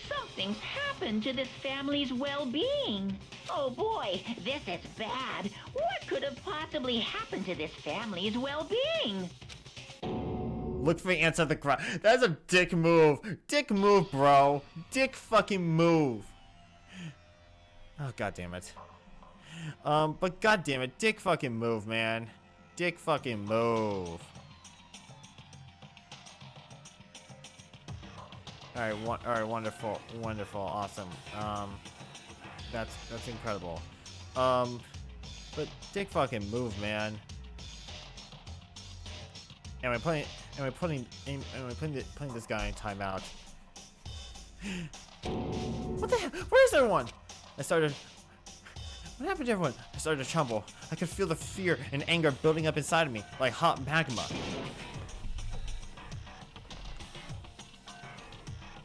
Speaker 5: something's happened to this family's well-being. Oh boy, this is bad. What could have possibly happened to this family's well-being?
Speaker 1: Look for the answer of the crowd. That's a dick move. Dick move, bro. Dick fucking move. Oh, god damn it. But god damn it, dick fucking move, man. Dick fucking move. Alright, wonderful, awesome. That's incredible. But dick fucking move, man. Am I putting this guy in timeout? What the hell? Where is everyone? What happened to everyone? I started to tremble. I could feel the fear and anger building up inside of me, like hot magma.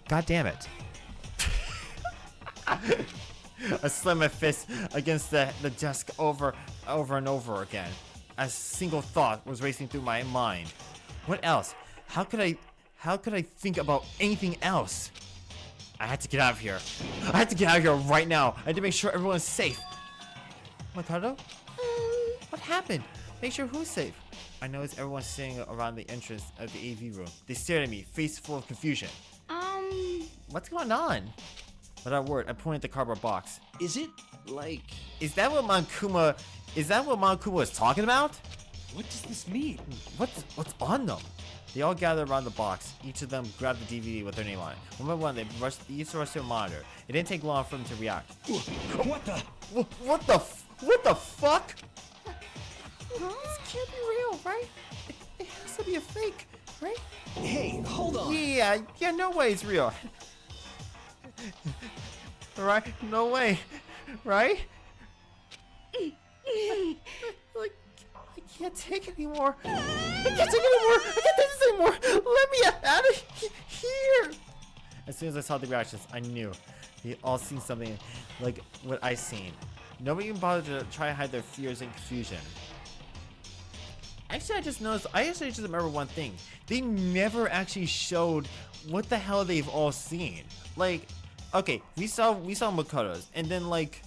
Speaker 1: God damn it. I slammed my fist against the desk over and over again. A single thought was racing through my mind. What else? How could I think about anything else? I had to get out of here. I had to get out of here right now. I had to make sure everyone's safe. Makoto? What happened? Make sure who's safe? I noticed everyone sitting around the entrance of the AV room. They stared at me, face full of confusion. What's going on? Without a word, I pointed at the cardboard box.
Speaker 4: Is it, like...
Speaker 1: Is that what Monokuma was talking about?
Speaker 4: What does this mean?
Speaker 1: What's on them? They all gathered around the box. Each of them grabbed the DVD with their name on it. One by one, they each rushed to a monitor. It didn't take long for them to react.
Speaker 4: What the?
Speaker 1: What the fuck? This can't be real, right? It has to be a fake, right?
Speaker 4: Hey, hold on.
Speaker 1: Yeah, no way it's real. Right? No way, right? Like, I can't take it anymore. I can't take this anymore. Let me out of here. As soon as I saw the reactions, I knew they all seen something like what I seen. Nobody even bothered to try to hide their fears and confusion. Actually, I just remember one thing. They never actually showed what the hell they've all seen. Like, okay, we saw Makoto's, and then like,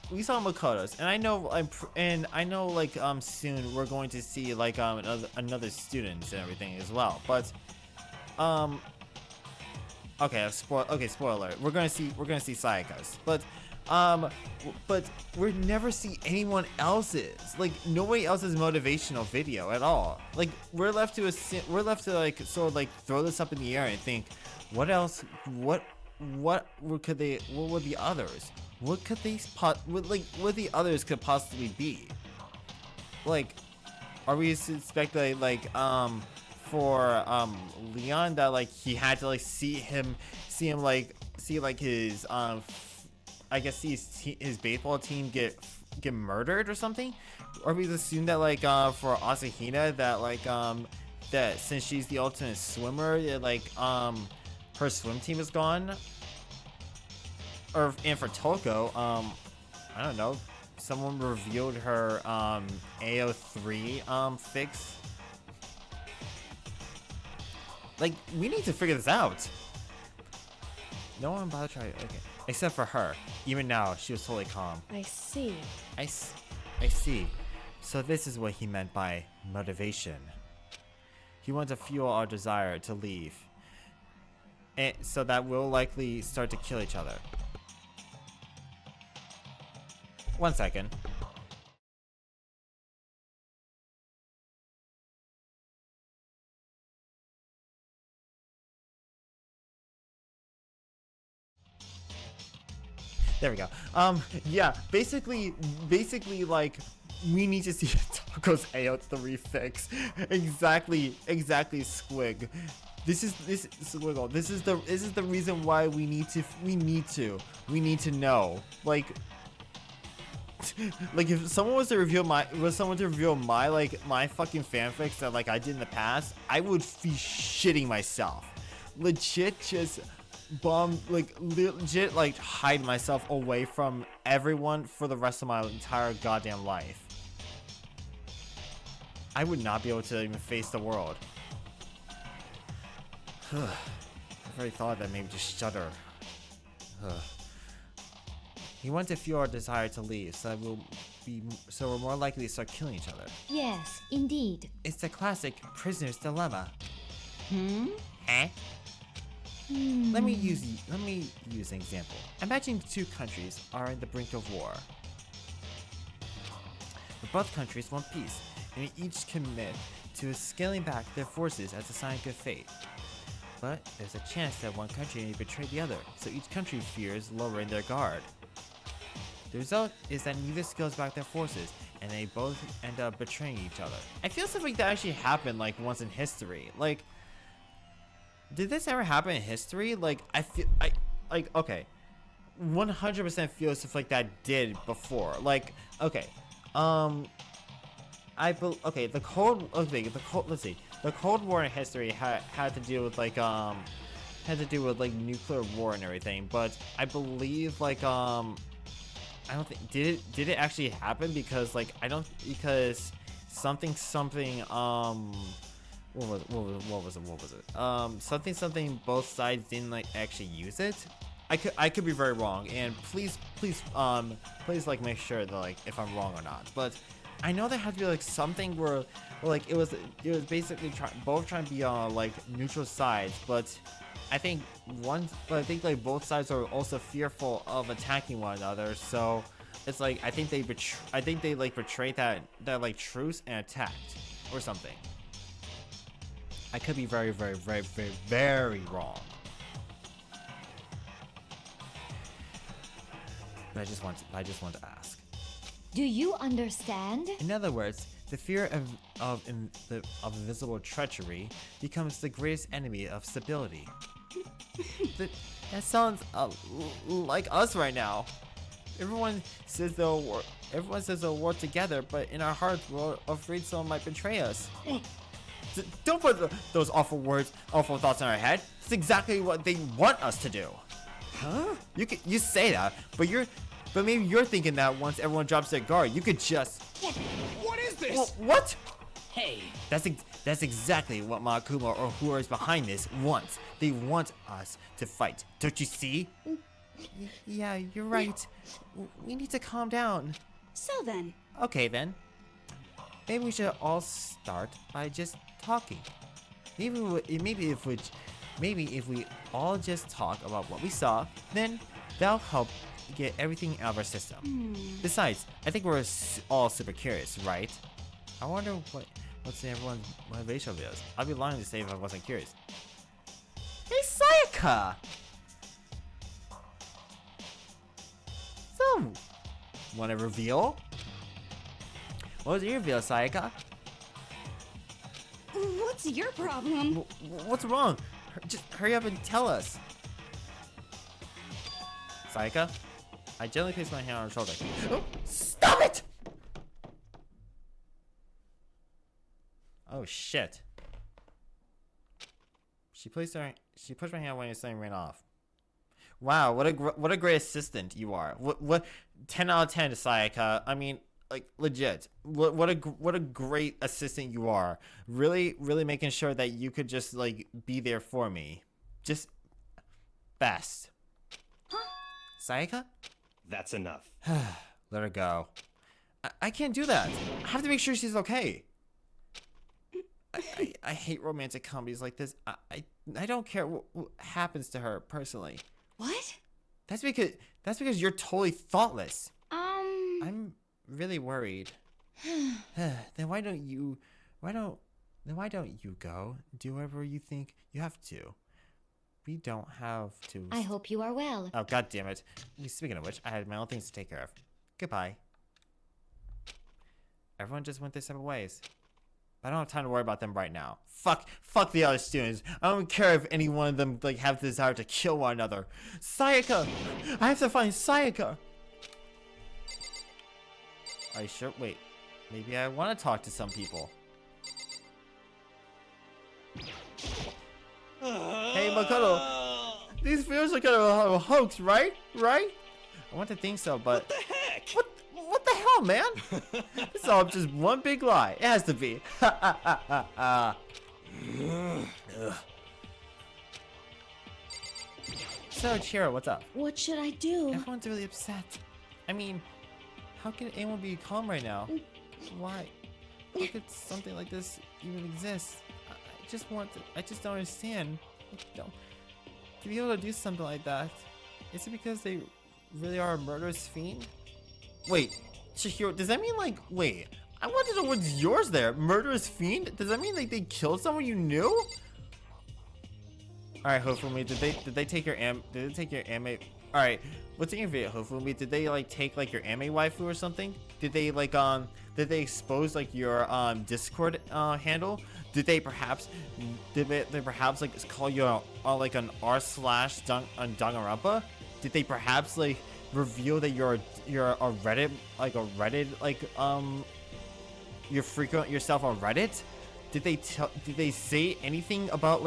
Speaker 1: we saw Makoto's, and I know like soon we're going to see like another student and everything as well. But okay, spoiler alert. We're gonna see Sayaka's, but we never see anyone else's. Like, nobody else's motivational video at all. Like, we're left to like sort of like throw this up in the air and think, what else? What would the others? What the others could possibly be? Like, are we suspecting like for Leon that like he had to like see him like his I guess see his baseball team get murdered or something? Or we assume that like for Asahina that like that since she's the ultimate swimmer, that, like her swim team is gone. And for Toko, I don't know, someone revealed her AO3 fix. Like, we need to figure this out. No one bothered to try. Okay, except for her. Even now, she was totally calm.
Speaker 3: I see.
Speaker 1: I see. So this is what he meant by motivation. He wanted to fuel our desire to leave, and so that we'll likely start to kill each other. 1 second. There we go. Yeah, basically, like, we need to see Taco's AO3 fix. Exactly, Squig. This is Squiggle. This is the reason why we need to know. Like, if someone was to reveal my my fucking fanfics that like I did in the past, I would be shitting myself. Legit, just legit like hide myself away from everyone for the rest of my entire goddamn life. I would not be able to even face the world. I've already thought that, maybe just shudder. He wanted to fuel our desire to leave, so we're more likely to start killing each other.
Speaker 2: Yes, indeed.
Speaker 1: It's the classic prisoner's dilemma. Eh? Let me use an example. Imagine two countries are in the brink of war. But both countries want peace, and they each commit to scaling back their forces as a sign of good faith. But there's a chance that one country may betray the other, so each country fears lowering their guard. The result is that neither scales back their forces, and they both end up betraying each other. I feel something that actually happened like once in history. Like, did this ever happen in history? Like, okay, 100% feel stuff like that did before. Like, okay, the Cold War in history had to deal with like nuclear war and everything, but I believe like I don't think did it actually happen, because like because something what was it something both sides didn't like actually use it. I could be very wrong, and please like make sure that like if I'm wrong or not, but I know there had to be like something where like it was basically both trying to be on like neutral sides, but I think like both sides are also fearful of attacking one another. So it's like I think they like betrayed that like truce and attacked or something. I could be very, very, very, very, very wrong. But I just want to ask.
Speaker 2: Do you understand?
Speaker 1: In other words, the fear of invisible treachery becomes the greatest enemy of stability. That sounds like us right now. Everyone says they'll work together, but in our hearts, we're afraid someone might betray us. Don't put those awful words, awful thoughts in our head. It's exactly what they want us to do. Huh? You say that, but maybe you're thinking that once everyone drops their guard, you could just.
Speaker 4: What is this?
Speaker 1: What?
Speaker 6: Hey.
Speaker 1: That's exactly what Makuma or whoever is behind this wants. They want us to fight. Don't you see? Yeah, you're right. We need to calm down.
Speaker 3: So then,
Speaker 1: Okay then. Maybe we should all start by just talking. Maybe if we all just talk about what we saw, then that'll help get everything out of our system. Besides, I think we're all super curious, right? I wonder what's in everyone's motivation videos. I'd be lying to say if I wasn't curious. Hey, Sayaka! So, wanna reveal? What was your reveal, Sayaka?
Speaker 3: what's your problem?
Speaker 1: What's wrong? Just hurry up and tell us. Sayaka, I gently place my hand on her shoulder. Oh, stop it! Oh shit. She pushed my hand when something ran off. Wow, what a great assistant you are. What 10 out of 10 to Sayaka. I mean, like legit. What a great assistant you are. Really making sure that you could just like be there for me. Just best.
Speaker 2: Huh?
Speaker 1: Sayaka?
Speaker 6: That's enough.
Speaker 1: Let her go. I can't do that. I have to make sure she's okay. I hate romantic comedies like this. I don't care what happens to her personally.
Speaker 3: What?
Speaker 1: That's because you're totally thoughtless. I'm really worried. Then why don't you go do whatever you think you have to? We don't have to.
Speaker 2: I hope you are well.
Speaker 1: Oh, god damn it. Speaking of which, I had my own things to take care of. Goodbye. Everyone just went their separate ways. I don't have time to worry about them right now. Fuck the other students. I don't care if any one of them like have the desire to kill one another. Sayaka! I have to find Sayaka! Are you sure? Wait. Maybe I want to talk to some people. Hey, Makoto. These videos are kind of a hoax, right? Right? I want to think so, but...
Speaker 6: What the heck?
Speaker 1: What the hell, man? It's all just one big lie. It has to be. So, Chiro, what's up?
Speaker 3: What should I do?
Speaker 1: Everyone's really upset. I mean, how can anyone be calm right now? Why? How could something like this even exist? I just don't understand. To be able to do something like that, is it because they really are a murderous fiend? Wait, Chihiro, does that mean like, wait, I want to know what's yours there. Murderous fiend? Does that mean like they killed someone you knew? Alright, Hofumi, did they take your anime? Alright, what's in your video, Hofumi? Did they like take like your anime waifu or something? Did they like did they expose like your Discord handle? Did they perhaps like call you like an r/Danganronpa? Did they perhaps like reveal that you're a Reddit you're frequent yourself on Reddit? Did they say anything about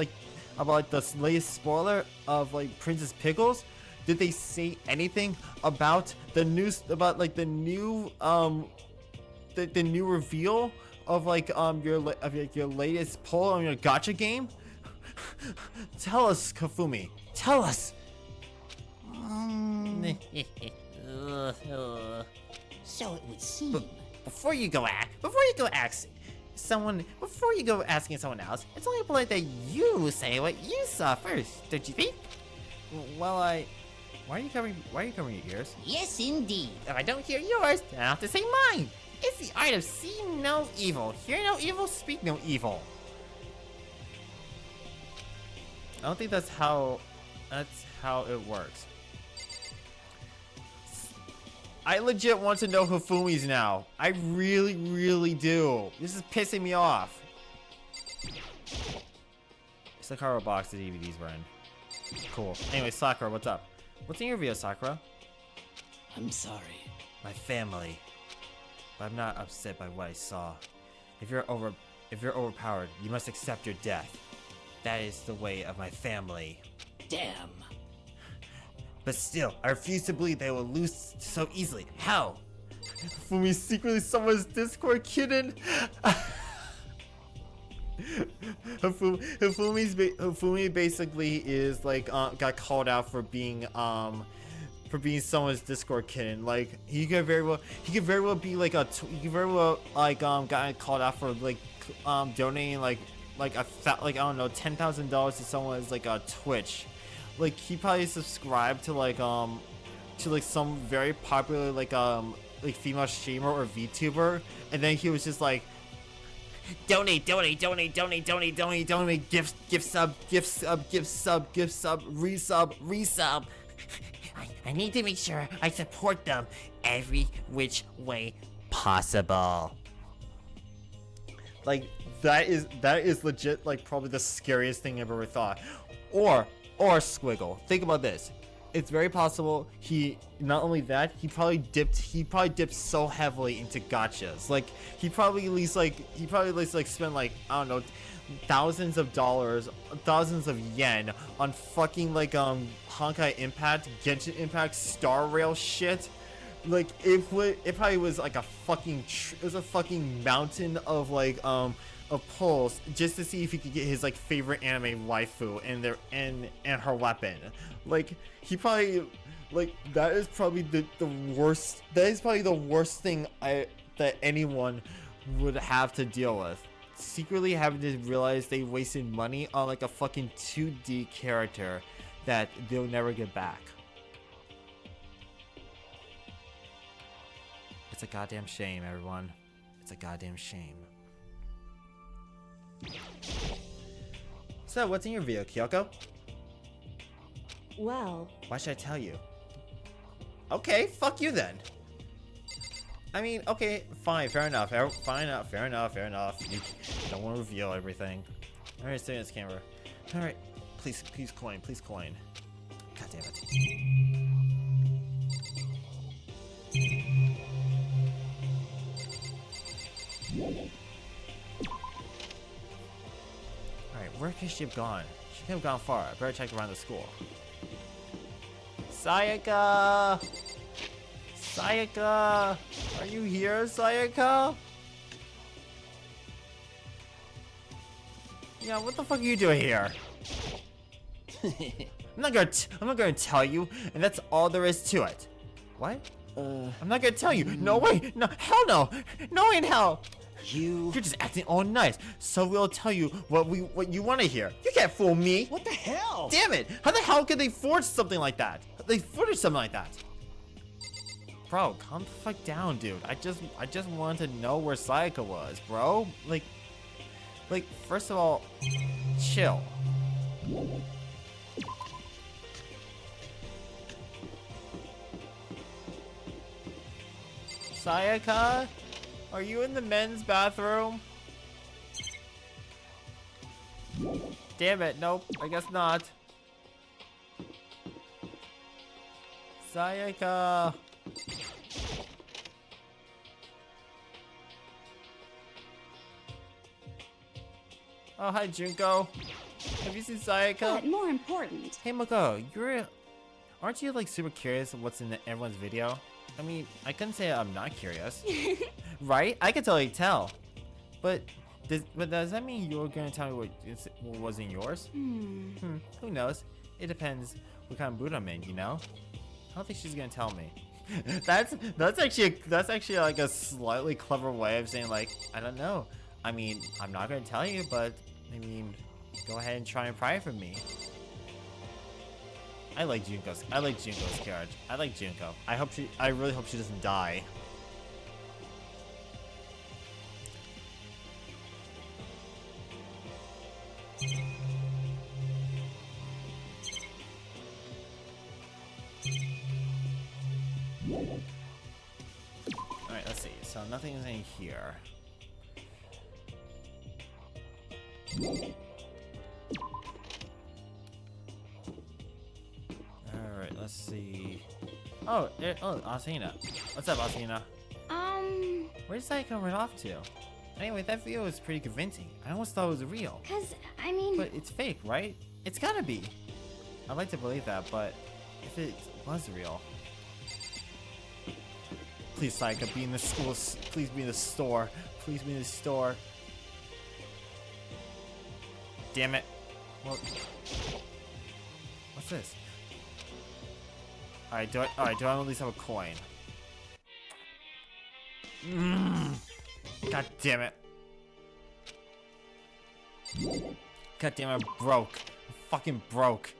Speaker 1: the latest spoiler of like Princess Pickles? Did they say anything about the news about like the new reveal of like your latest poll on your gacha game? Tell us, Kafumi. Tell us.
Speaker 7: So it would seem.
Speaker 1: before you go asking someone else, it's only polite that you say what you saw first, don't you think? Well, why are you covering your ears?
Speaker 7: Yes, indeed.
Speaker 1: If I don't hear yours, then I have to say mine. It's the art of seeing no evil, hear no evil, speak no evil. I don't think that's how it works. I legit want to know Hifumi's now. I really, really do. This is pissing me off. It's the cardboard box the DVDs were in. Cool. Anyway, Sakura, what's up? What's in your video, Sakura?
Speaker 7: I'm sorry.
Speaker 1: My family. But I'm not upset by what I saw. If you're overpowered, you must accept your death. That is the way of my family.
Speaker 7: Damn.
Speaker 1: But still, I refuse to believe they will lose so easily. How? Fumi's secretly someone's Discord kitten. Hifumi basically is like got called out for being someone's Discord kitten. Like he could very well be like got called out for like donating like I don't know $10,000 to someone's like a Twitch. Like he probably subscribed to like some very popular like female streamer or VTuber, and then he was just like donate, gift sub, resub. I need to make sure I support them every which way possible. Like that is legit like probably the scariest thing I've ever thought. Or Squiggle. Think about this. It's very possible he not only that, he probably dipped so heavily into gachas. Like he probably at least spent like I don't know thousands of dollars, thousands of yen on fucking like Honkai Impact, Genshin Impact, Star Rail shit. Like it probably was like a fucking mountain of like of pulls just to see if he could get his like favorite anime waifu and her weapon. Like he probably like that is probably the worst. That is probably the worst thing that anyone would have to deal with. Secretly having to realize they wasted money on like a fucking 2D character that they'll never get back. It's a goddamn shame, everyone. It's a goddamn shame. So, what's in your video, Kyoko?
Speaker 3: Well,
Speaker 1: Why should I tell you? Okay, fuck you then. I mean, okay, fine, fair enough. Fair enough. You don't want to reveal everything. Alright, stay in this camera. Alright, please coin. God damn it. Alright, where could she have gone? She could have gone far. I better check around the school. Sayaka! Sayaka! Are you here, Sayaka? Yeah, what the fuck are you doing here? I'm not gonna tell you, and that's all there is to it. What? I'm not gonna tell you. No way! No, hell no! No in hell! You're just acting all nice, so we'll tell you what you want to hear. You can't fool me.
Speaker 6: What the hell?
Speaker 1: Damn it! How the hell could they forge something like that? They forged something like that. Bro, calm the fuck down, dude. I just wanted to know where Sayaka was, bro. Like, first of all, chill. Sayaka? Are you in the men's bathroom? Damn it, nope, I guess not. Sayaka! Oh, hi Junko. Have you seen Sayaka?
Speaker 3: but more important.
Speaker 1: Hey Mako, aren't you like super curious of what's in everyone's video? I mean, I couldn't say I'm not curious. Right? I can totally tell. But does that mean you're gonna tell me what was in yours? Who knows? It depends what kind of mood I'm in, you know? I don't think she's gonna tell me. That's actually like a slightly clever way of saying like, I don't know. I mean, I'm not gonna tell you, but I mean, go ahead and try and pry it from me. I like Junko's character. I like Junko. I really hope she doesn't die. Alright, let's see. So nothing is in here. Alright, let's see. Oh, Asina. What's up, Asina? Where did Saika run off to? Anyway, that video was pretty convincing. I almost thought it was real.
Speaker 2: I mean...
Speaker 1: But it's fake, right? It's gotta be. I'd like to believe that, but if it was real... Please, Saika, be in the school. Please be in the store. Please be in the store. Damn it. Well, what's this? Alright, do I at least have a coin? God damn it. God damn it, I'm broke. I'm fucking broke.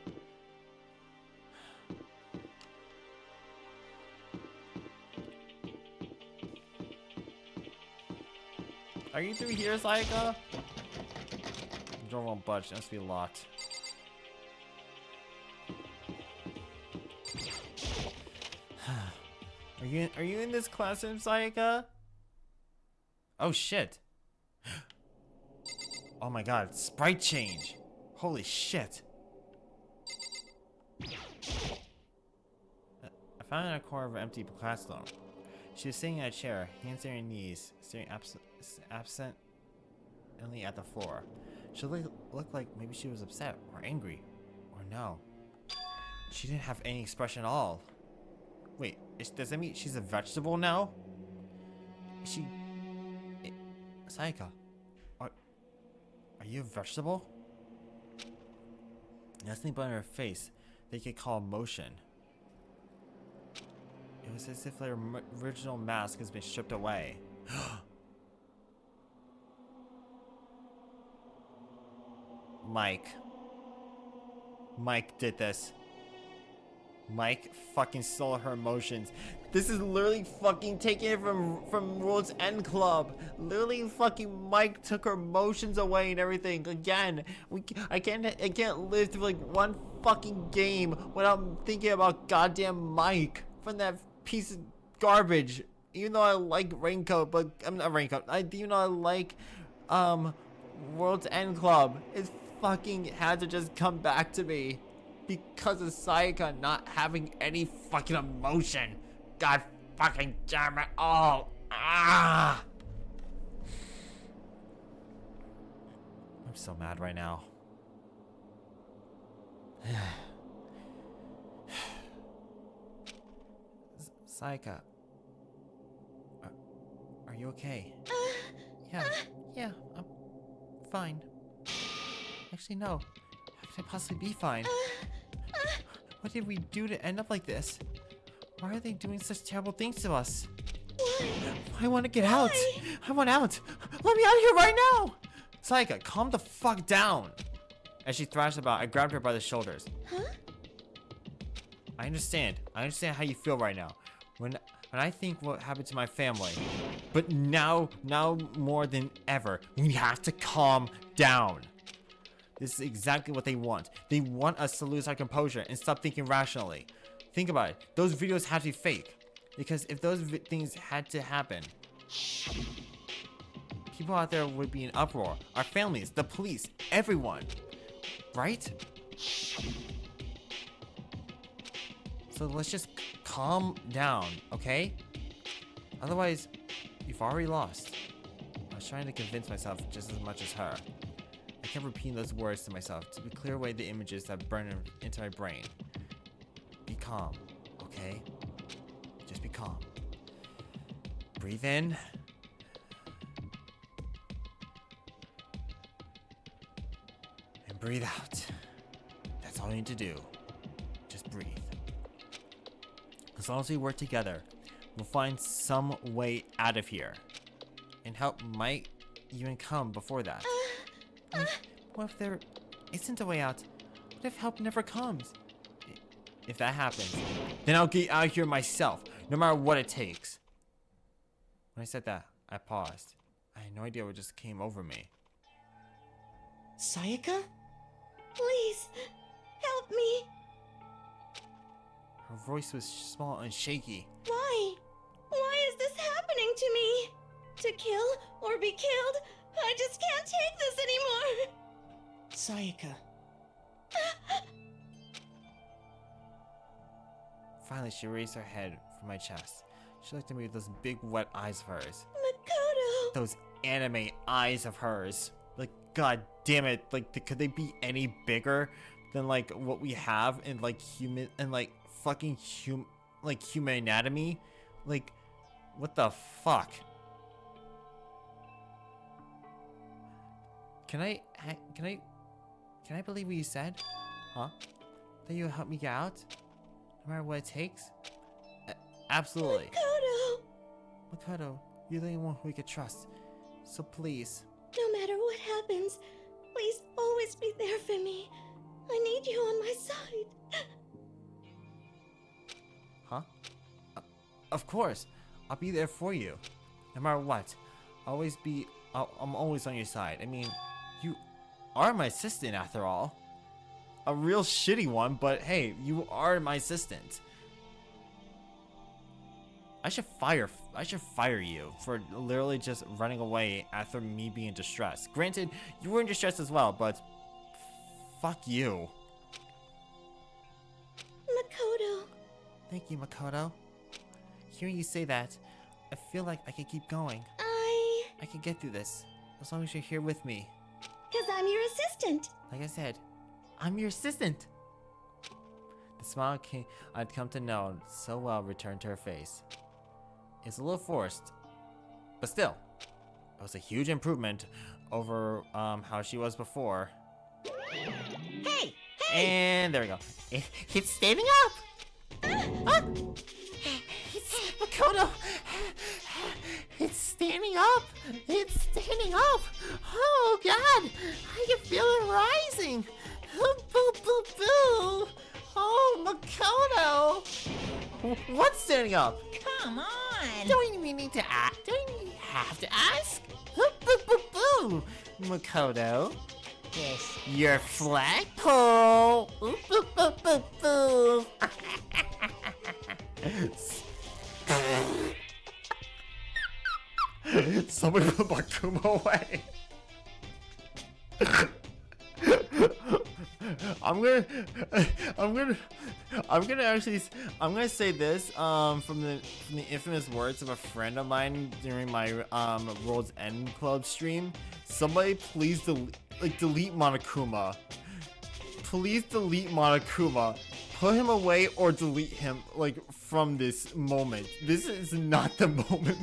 Speaker 1: Are you through here, Saika? The door won't budge. It must be locked. Are you in this classroom, Saika? Oh shit. Oh my god, sprite change. Holy shit. I found her in a corner of an empty classroom. She was sitting in a chair, hands on her knees, staring absently at the floor. She looked like maybe she was upset or angry, or no. She didn't have any expression at all. Wait, does that mean she's a vegetable now? Saika, are you a vegetable? Nothing but on her face they could call emotion. It was as if their original mask has been stripped away. Mike did this. Mike fucking stole her emotions. This is literally fucking taking it from World's End Club. Literally fucking Mike took her emotions away and everything. Again, I can't live through like one fucking game without thinking about goddamn Mike from that piece of garbage. Even though I like Raincoat, but I'm not Raincoat. Even though I like World's End Club, it fucking had to just come back to me. Because of Saika not having any fucking emotion. God fucking damn it all. Ah! I'm so mad right now. Saika. Are you okay? Yeah, I'm fine. Actually, no. How could I possibly be fine? What did we do to end up like this? Why are they doing such terrible things to us? I want to get out. I want out. Let me out of here right now. Saika, calm the fuck down. As she thrashed about, I grabbed her by the shoulders.
Speaker 2: Huh?
Speaker 1: I understand how you feel right now. When I think what happened to my family. But now more than ever, we have to calm down. This is exactly what they want. They want us to lose our composure and stop thinking rationally. Think about it. Those videos have to be fake. Because if those things had to happen, people out there would be in uproar. Our families, the police, everyone. Right? So let's just calm down, okay? Otherwise, you've already lost. I was trying to convince myself just as much as her. I kept repeating those words to myself to clear away the images that burn into my brain. Be calm, okay? Just be calm. Breathe in. And breathe out. That's all you need to do. Just breathe. As long as we work together, we'll find some way out of here. And help might even come before that. What if there isn't a way out? What if help never comes? If that happens, then I'll get out of here myself, no matter what it takes. When I said that, I paused. I had no idea what just came over me.
Speaker 7: Sayaka?
Speaker 3: Please, help me.
Speaker 1: Her voice was small and shaky.
Speaker 3: Why? Why is this happening to me? To kill or be killed? I just can't take this anymore.
Speaker 7: Sayaka.
Speaker 1: Finally, she raised her head from my chest. She looked at me with those big wet eyes of hers.
Speaker 3: Makoto.
Speaker 1: Those anime eyes of hers. Like, god damn it. Like, could they be any bigger than, like, what we have in, like, human, and, like, fucking human anatomy? Like, what the fuck? Can I believe what you said? Huh? That you'll help me get out? No matter what it takes? Absolutely. Makoto, you're the only one who we could trust. So please.
Speaker 3: No matter what happens, please always be there for me. I need you on my side.
Speaker 1: Huh? Of course. I'll be there for you. No matter what. I'm always on your side. I mean, you are my assistant after all. A real shitty one, but hey, you are my assistant. I should fire you for literally just running away after me being distressed. Granted, you were in distress as well, but fuck you.
Speaker 3: Makoto.
Speaker 1: Thank you, Makoto. Hearing you say that, I feel like I can keep going. I can get through this, as long as you're here with me.
Speaker 3: 'Cause I'm your assistant.
Speaker 1: Like I said, I'm your assistant. The smile I'd come to know so well returned to her face. It's a little forced, but still, it was a huge improvement over how she was before.
Speaker 7: Hey!
Speaker 1: And there we go. It's standing up! It's Makoto! It's standing up! It's standing up! Oh god! I can feel it rising! Boo boo boo! Oh, Makoto! What's standing up?
Speaker 5: Come on!
Speaker 1: Don't you need to ask? Don't you have to ask? Boo boo boo! Makoto,
Speaker 7: Yes.
Speaker 1: your flagpole! Boo boo boo boo! Somebody put Makuma away. I'm gonna say this from the infamous words of a friend of mine during my World's End Club stream. Somebody please delete Monokuma. Please delete Monokuma. Put him away or delete him, like, from this moment. This is not the moment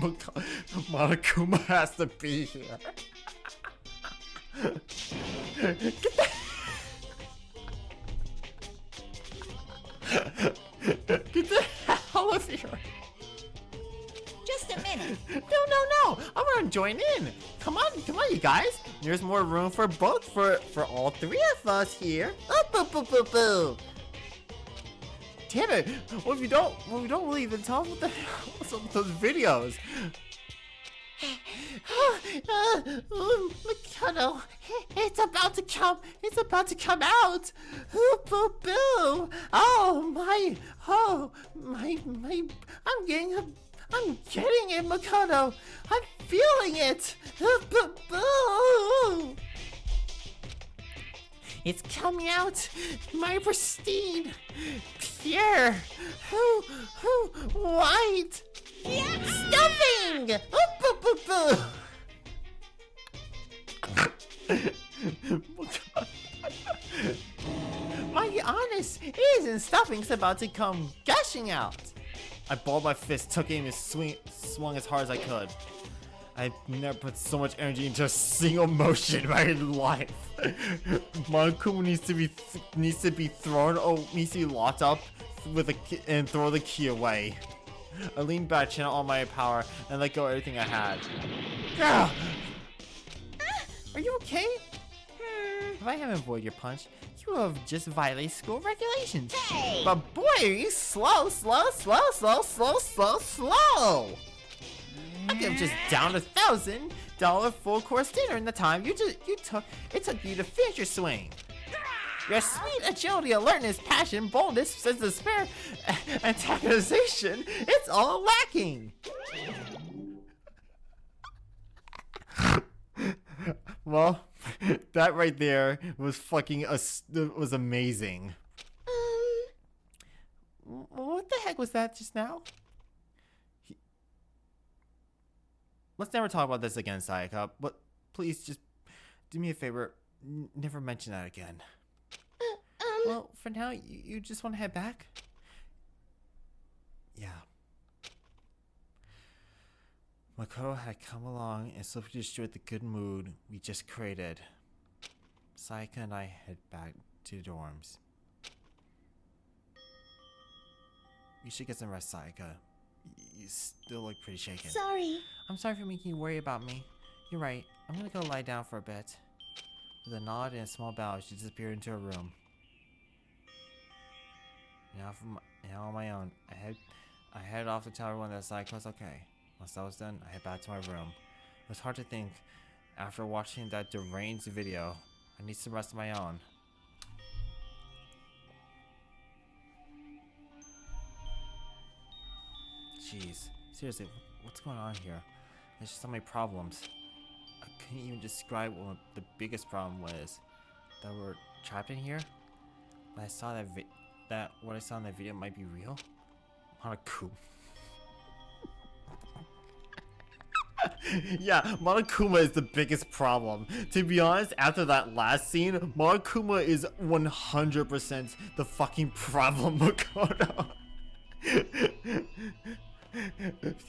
Speaker 1: Monokuma has to be here. Get the hell out of here.
Speaker 5: Just a minute.
Speaker 1: No. I want to join in. Come on, you guys. There's more room for both, for all three of us here. Oh, boo, boo, boo, boo. Damn it! What if we don't leave and tell them what the hell was up with those videos? Makoto, it's about to come out. Boo boo! I'm getting it, Makoto. I'm feeling it. Boo boo! It's coming out, my pristine, pure, white, stuffing! My honest ears and stuffing's about to come gushing out. I balled my fist, took aim, and swung as hard as I could. I've never put so much energy into a single motion in my life. Monokuma needs to be thrown, needs to be locked up and throw the key away. I leaned back, channel all my power, and let go of everything I had. Ah! Are you okay? If I haven't avoided your punch, you have just violated school regulations.
Speaker 7: Hey!
Speaker 1: But boy, are you slow. I could have just downed $1,000 full course dinner in the time it took you to finish your swing. Your sweet agility, alertness, passion, boldness, sense of spirit, antagonization, it's all lacking. Well, that right there was was amazing. What the heck was that just now? Let's never talk about this again, Sayaka, but please just do me a favor, never mention that again. Well, for now, you just want to head back? Yeah. Makoto had come along and swiftly destroyed the good mood we just created. Sayaka and I head back to the dorms. You should get some rest, Sayaka. You still look pretty shaken.
Speaker 3: Sorry.
Speaker 1: I'm sorry for making you worry about me. You're right. I'm gonna go lie down for a bit. With a nod and a small bow, she disappeared into her room. Now on my own, I headed off to tell everyone that Sayaka was okay. Once that was done, I head back to my room. It was hard to think, after watching that deranged video, I need some rest of my own. Jeez, seriously, what's going on here? There's just so many problems. I couldn't even describe what the biggest problem was. That we're trapped in here? But I saw that what I saw in that video might be real? Monokuma. Yeah, Monokuma is the biggest problem. To be honest, after that last scene, Monokuma is 100% the fucking problem, Makoto.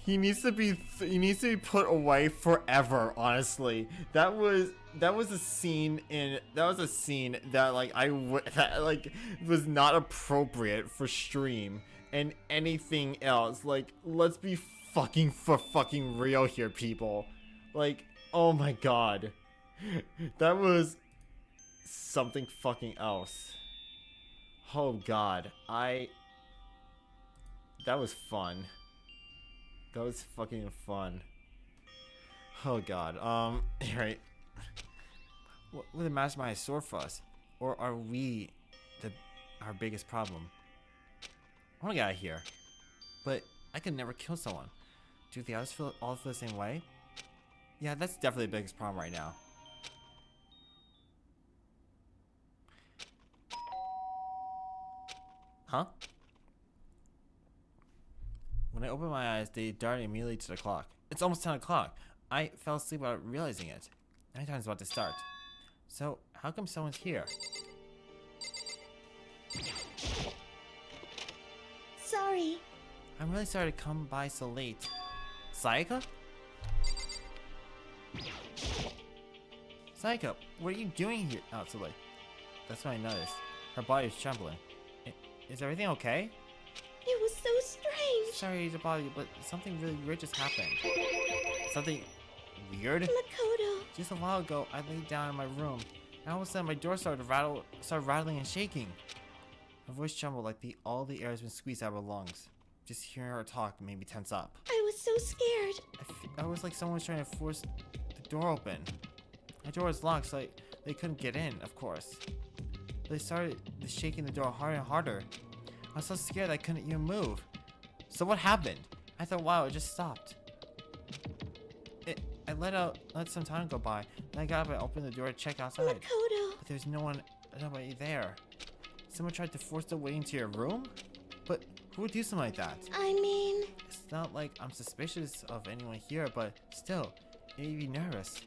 Speaker 1: He needs to be put away forever, honestly. That was a scene that like was not appropriate for stream and anything else. Like, let's be fucking real here, people. Like, oh my god. That was something fucking else. Oh god. That was fun. That was fucking fun. Oh god. Right. What would the mastermind sore for us? Or are we our biggest problem? I wanna get out of here. But I could never kill someone. Do the others all feel the same way? Yeah, that's definitely the biggest problem right now. Huh? When I opened my eyes, they darted immediately to the clock. It's almost 10 o'clock. I fell asleep without realizing it. Nighttime's about to start. So, how come someone's here?
Speaker 3: Sorry.
Speaker 1: I'm really sorry to come by so late. Sayaka? Sayaka, what are you doing here out so late? That's when I noticed. Her body was trembling. Is everything okay?
Speaker 3: It was so strange.
Speaker 1: Sorry to bother you, but something really weird just happened. Something weird?
Speaker 3: Makoto.
Speaker 1: Just a while ago, I laid down in my room, and all of a sudden my door started rattling and shaking. Her voice trembled like all the air has been squeezed out of her lungs. Just hearing her talk made me tense up.
Speaker 3: I was so scared.
Speaker 1: I was like someone was trying to force the door open. My door was locked, so they couldn't get in, of course. They started shaking the door harder and harder. I was so scared I couldn't even move. So what happened? I thought, wow, it just stopped. I let some time go by. Then I got up and opened the door to check outside.
Speaker 3: Makoto.
Speaker 1: But there's nobody there. Someone tried to force their way into your room? But who would do something like that?
Speaker 3: I mean...
Speaker 1: It's not like I'm suspicious of anyone here, but still, it made me nervous.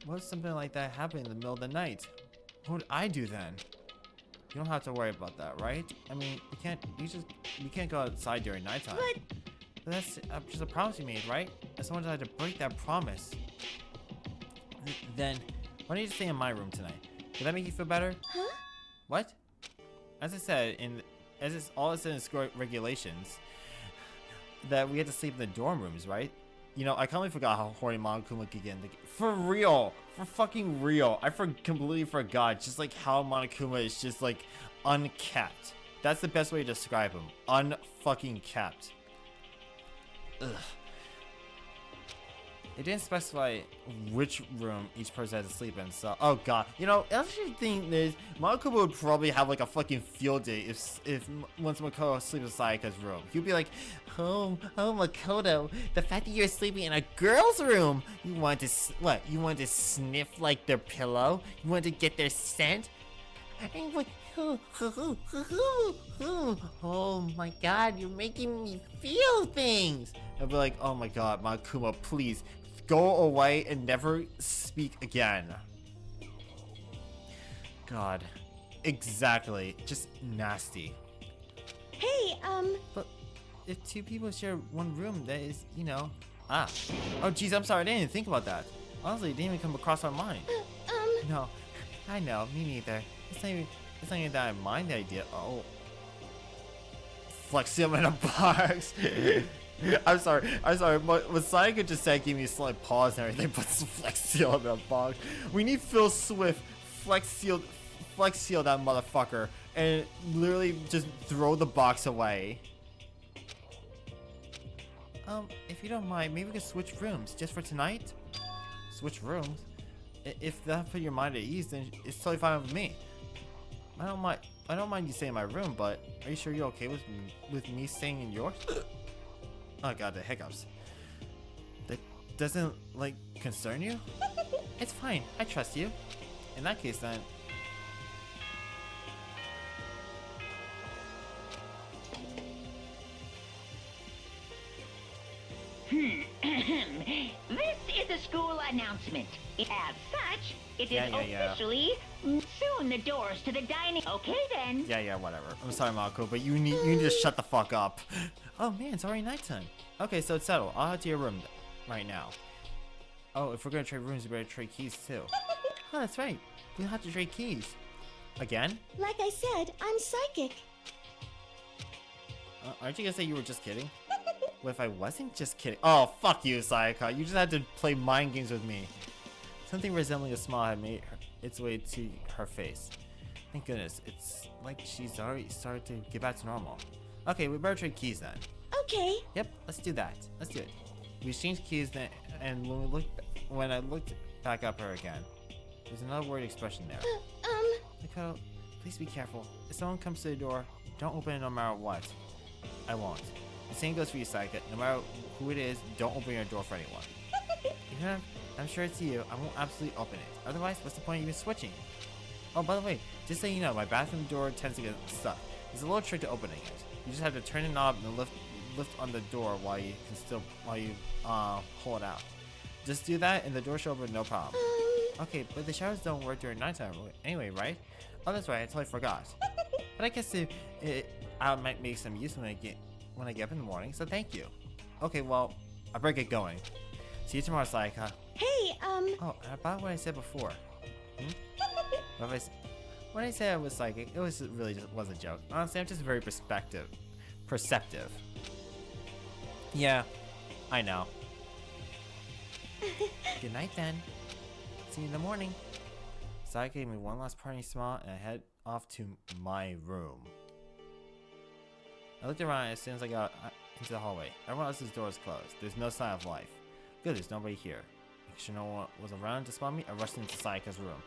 Speaker 1: What if something like that happened in the middle of the night? What would I do then? You don't have to worry about that, right? I mean, you can't go outside during nighttime. But that's just a promise you made, right? If someone tried to break that promise, then why don't you just stay in my room tonight? Would that make you feel better?
Speaker 3: Huh?
Speaker 1: What? As I said as it's all it's in school regulations that we had to sleep in the dorm rooms, right? You know, I completely forgot how horny Monokuma could get in the game. For real, for fucking real. I completely forgot just like how Monokuma is just like unkept. That's the best way to describe him. Unfucking kept. Ugh. It didn't specify which room each person had to sleep in, so oh god. You know, the actually thing is, Monokuma would probably have like a fucking field day if once Makoto sleeps in Sayaka's room. He'd be like, oh Makoto, the fact that you're sleeping in a girl's room, you want to what? You want to sniff like their pillow? You want to get their scent? And like, oh my god, you're making me feel things. I'd be like, oh my god, Monokuma, please go away and never speak again. God, exactly, just nasty.
Speaker 3: Hey,
Speaker 1: But if two people share one room, that is, you know, oh geez, I'm sorry, I didn't even think about that. Honestly, it didn't even come across my mind. No, I know, me neither. It's not even that I mind the idea. Oh, Flexium in a box. I'm sorry. What Sayaka just said gave me a slight pause and everything, but it's Flex Seal in a box. We need Phil Swift Flex Seal that motherfucker and literally just throw the box away. If you don't mind, maybe we can switch rooms just for tonight. Switch rooms? If that put your mind at ease, then it's totally fine with me. I don't mind you staying in my room, but are you sure you're okay with me staying in yours? Oh god, the hiccups. That doesn't, like, concern you? It's fine, I trust you. In that case, then...
Speaker 5: This is a school announcement. As such, it is
Speaker 1: Yeah.
Speaker 5: officially soon the doors to the dining. Okay then.
Speaker 1: Yeah, whatever. I'm sorry, Marco, but you need to shut the fuck up. Oh man, it's already nighttime. Okay, so it's settled. I'll head to your room right now. Oh, if we're gonna trade rooms, we better trade keys too. Oh, that's right. We'll have to trade keys. Again?
Speaker 3: like I said, I'm psychic.
Speaker 1: Aren't you gonna say you were just kidding? What if I wasn't just kidding? Oh, fuck you, Sayaka. You just had to play mind games with me. Something resembling a smile had made its way to her face. Thank goodness. It's like she's already started to get back to normal. Okay, we better trade keys then.
Speaker 3: Okay.
Speaker 1: Yep, let's do that. Let's do it. We exchanged keys then, and when I looked back up her again, there's another worried expression there. Makoto, please be careful. If someone comes to the door, don't open it no matter what. I won't. The same goes for you, Sayaka. No matter who it is, don't open your door for anyone. Even if I'm sure it's you, I won't absolutely open it. Otherwise, what's the point of even switching? Oh, by the way, just so you know, my bathroom door tends to get stuck. There's a little trick to opening it. You just have to turn the knob and lift on the door while you pull it out. Just do that and the door should open no problem. Okay, but the showers don't work during nighttime anyway, right? Oh, that's right, I totally forgot. But I guess I might make some use when I get up in the morning, so thank you. Okay, well, I better get going. See you tomorrow, Sayaka.
Speaker 3: Hey,
Speaker 1: Oh, and about what I said before. When I said I was psychic, it was really just was a joke. Honestly, I'm just very perceptive. Yeah, I know. Good night then. See you in the morning. Sayaka gave me one last parting smile and I head off to my room. I looked around as soon as I got into the hallway. Everyone else's door is closed. There's no sign of life. Good, there's nobody here. Making sure no one was around to spot me, I rushed into Sayaka's room.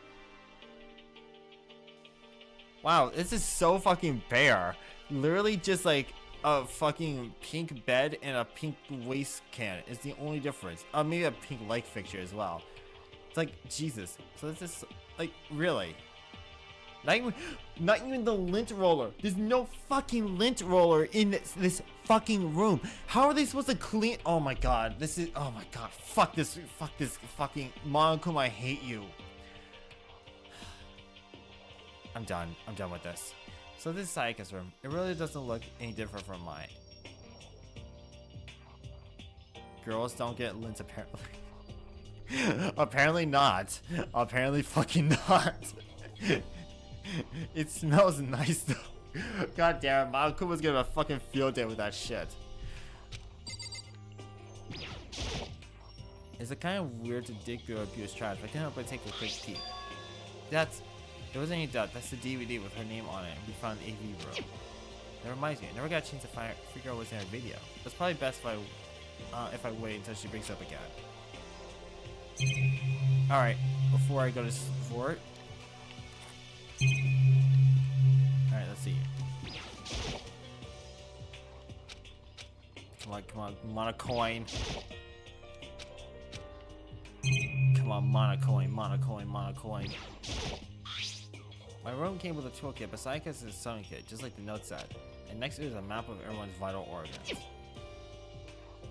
Speaker 1: Wow, this is so fucking bare. Literally just like a fucking pink bed and a pink waist can is the only difference. Maybe a pink light fixture as well. It's like, Jesus. So this is like, really? Not even the lint roller. There's no fucking lint roller in this fucking room. How are they supposed to clean? Oh my god. Oh my god. Fuck this fucking Monokuma, I hate you. I'm done with this. So this is Sayaka's room. It really doesn't look any different from mine. Girls don't get lint apparently. Apparently not. Apparently fucking not. It smells nice though. God damn it, Kuma's gonna have a fucking field day with that shit. It's kind of weird to dig through abuse trash, but I can't help but take a quick peek. There wasn't any doubt, that's the DVD with her name on it we found in the AV room. That reminds me, I never got a chance to figure out what's in her video. It's probably best if I wait until she brings up again. Alright, before I go to sport. Alright, let's see. Come on, monocoin. Come on, monocoin. My room came with a toolkit, but Sayaka's is a sewing kit, just like the note said. And next to it is a map of everyone's vital organs.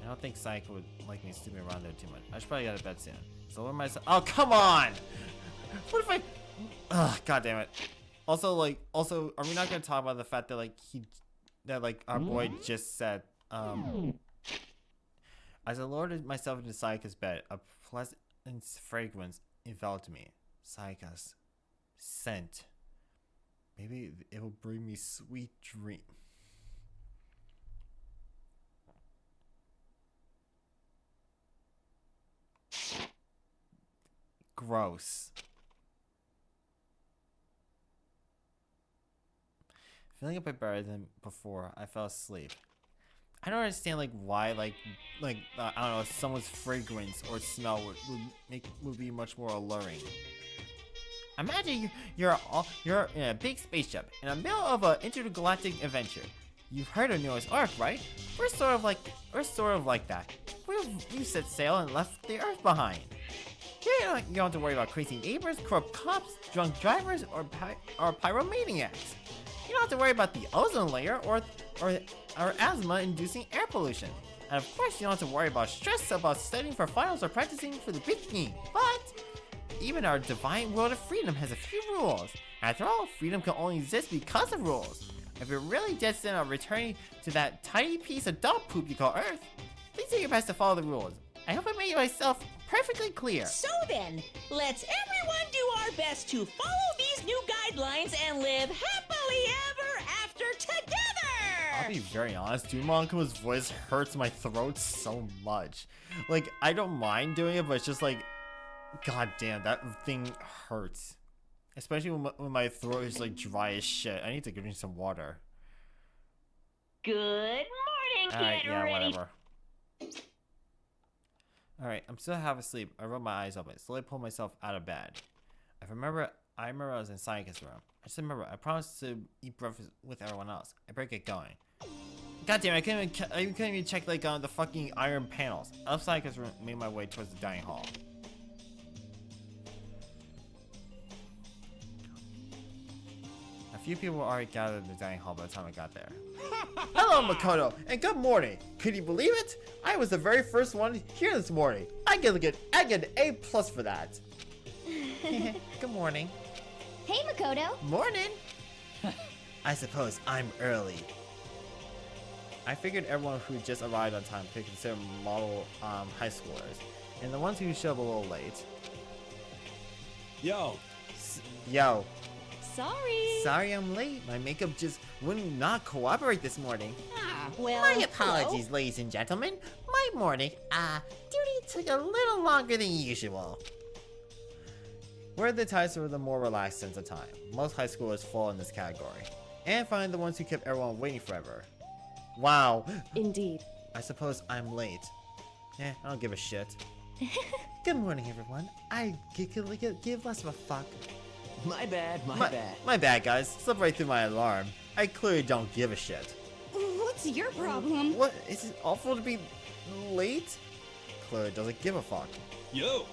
Speaker 1: I don't think Sayaka would like me snooping around there too much. I should probably go to bed soon. So what am I? Oh, come on! What if I? Ugh, god damn it. Also, are we not gonna talk about the fact that our boy just said, as I lowered myself into Sayaka's bed, a pleasant fragrance enveloped me. Sayaka's scent. Maybe it will bring me sweet dreams. Gross. Feeling a bit better than before, I fell asleep. I don't understand why I don't know, someone's fragrance or smell would be much more alluring. Imagine you're in a big spaceship in the middle of an intergalactic adventure. You've heard of Noah's Ark, right? We're sort of like that. We set sail and left the Earth behind. Here you don't have to worry about crazy neighbors, corrupt cops, drunk drivers, or pyromaniacs. You don't have to worry about the ozone layer or asthma-inducing air pollution. And of course, you don't have to worry about stress about studying for finals or practicing for the big game. But even our divine world of freedom has a few rules. After all, freedom can only exist because of rules. If you're really dead set on returning to that tiny piece of dog poop you call Earth, please do your best to follow the rules. I hope I made myself perfectly clear.
Speaker 7: So then, let's everyone do our best to follow these new guidelines and live happily ever after together!
Speaker 1: I'll be very honest, dude, Monkuma's voice hurts my throat so much. I don't mind doing it, but it's just god damn, that thing hurts. Especially when my throat is dry as shit. I need to give me some water.
Speaker 5: Good morning,
Speaker 1: Alright,
Speaker 5: get
Speaker 1: yeah,
Speaker 5: ready.
Speaker 1: whatever. Alright, I'm still half asleep. I rubbed my eyes open, slowly pulled myself out of bed. I remember I was in Sayaka's room. I just remember I promised to eat breakfast with everyone else. I better get going. God damn it, I couldn't even check the fucking iron panels. I left Sayaka's room, made my way towards the dining hall. A few people were already gathered in the dining hall by the time I got there. Hello, Makoto, and good morning. Could you believe it? I was the very first one here this morning. I get an A+ for that. Good morning.
Speaker 2: Hey, Makoto.
Speaker 1: Morning. I suppose I'm early. I figured everyone who just arrived on time could consider model high schoolers, and the ones who showed up a little late.
Speaker 4: Yo,
Speaker 1: Yo.
Speaker 3: Sorry.
Speaker 1: I'm late. My makeup just would not cooperate this morning.
Speaker 3: Ah, well,
Speaker 1: My apologies, ladies and gentlemen. My morning, duty took a little longer than usual. Where the times were the more relaxed sense of time. Most high schoolers fall in this category. And find the ones who kept everyone waiting forever. Wow.
Speaker 3: Indeed.
Speaker 1: I suppose I'm late. I don't give a shit. Good morning, everyone. I give less of a fuck.
Speaker 7: My bad, my bad.
Speaker 1: My bad, guys. Slipped right through my alarm. I clearly don't give a shit.
Speaker 3: What's your problem?
Speaker 1: What? Is it awful to be late? Clearly doesn't give a fuck.
Speaker 4: yo.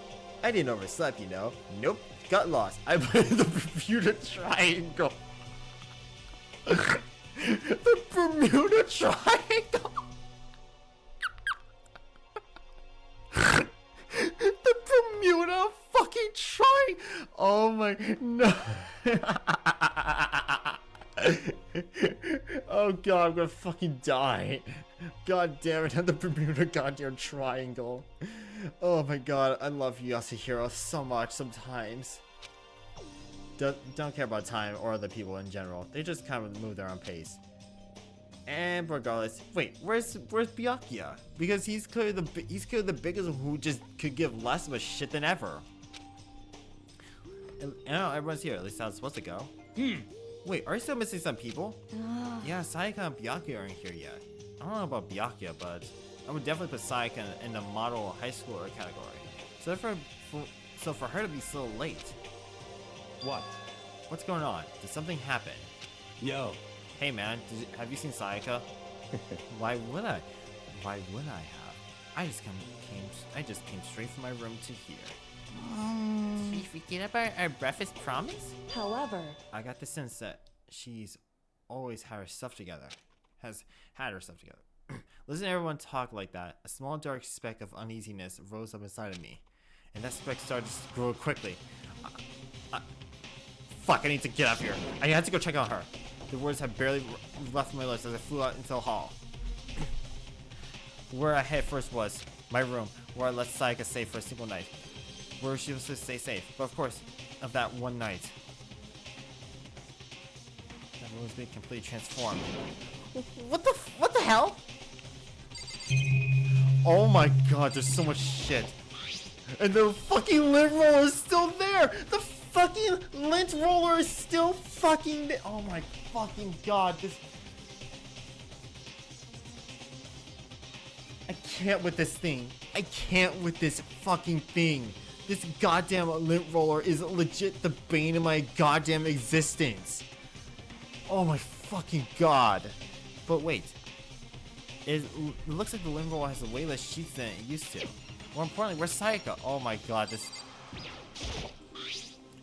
Speaker 1: I didn't oversleep, you know. Nope. Got lost. I put in the Bermuda Triangle. The Bermuda Triangle. The Bermuda fucking Triangle. Oh my no. Oh god, I'm gonna fucking die. God damn it, the Bermuda goddamn Triangle. Oh my god, I love Yasuhiro so much sometimes. don't care about time or other people in general. They just kind of move their own pace. And regardless, wait, where's Byakuya? Because he's clearly the biggest one who just could give less of a shit than ever. And now everyone's here. At least that's supposed to go. Wait, are you still missing some people? Yeah, Sayaka and Byakuya aren't here yet. I don't know about Byakuya, but I would definitely put Sayaka in the model high schooler category. So for her to be so late.
Speaker 6: What?
Speaker 1: What's going on? Did something happen?
Speaker 4: Yo,
Speaker 1: Hey man, have you seen Sayaka? Why would I? Why would I have? I just came straight from my room to here. Did we forget about our breakfast promise?
Speaker 3: However,
Speaker 1: I got the sense that she's always had her stuff together. Has had her stuff together. Listen to everyone talk like that. A small dark speck of uneasiness rose up inside of me. And that speck started to grow quickly. Fuck, I need to get out of here. I had to go check on her. The words had barely left my lips as I flew out into the hall. Where I head first was my room, where I let Sayaka stay for a single night. Where she was supposed to stay safe. But of course, of that one night. That room was being completely transformed. What the hell? Oh my god, there's so much shit. And the fucking lint roller is still there! The fucking lint roller is still fucking there! Oh my fucking god, this... I can't with this thing. I can't with this fucking thing. This goddamn lint roller is legit the bane of my goddamn existence. Oh my fucking god. But wait. It looks like the lint roller has way less sheets than it used to. More importantly, where's Sayaka? Oh my god, this...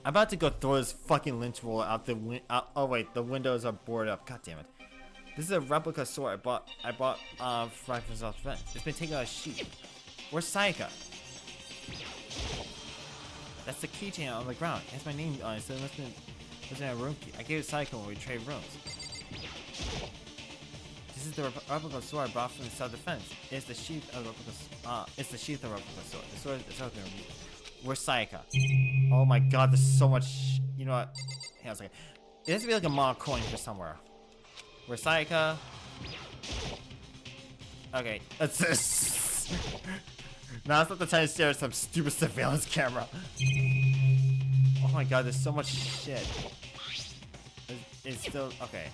Speaker 1: I'm about to go throw this fucking lint roller out the oh wait, the windows are boarded up. God damn it. This is a replica sword I bought from self-defense. It's been taken out of sheet. Where's Sayaka? That's the keychain on the ground. It has my name on it, so it must have been a room key. I gave it to Sayaka when we traded rooms. This is the replica sword I bought from the self-defense. It's the sheath of the replica. It's the sheath of the replica sword. The sword is out there. Where's Sayaka? Oh my god, there's so much. You know what? Hang on a second. It has to be like a mock coin here somewhere. Where's Sayaka? Okay, that's this. Now it's not the time to stare at some stupid surveillance camera. Oh my god, there's so much shit. It's still okay.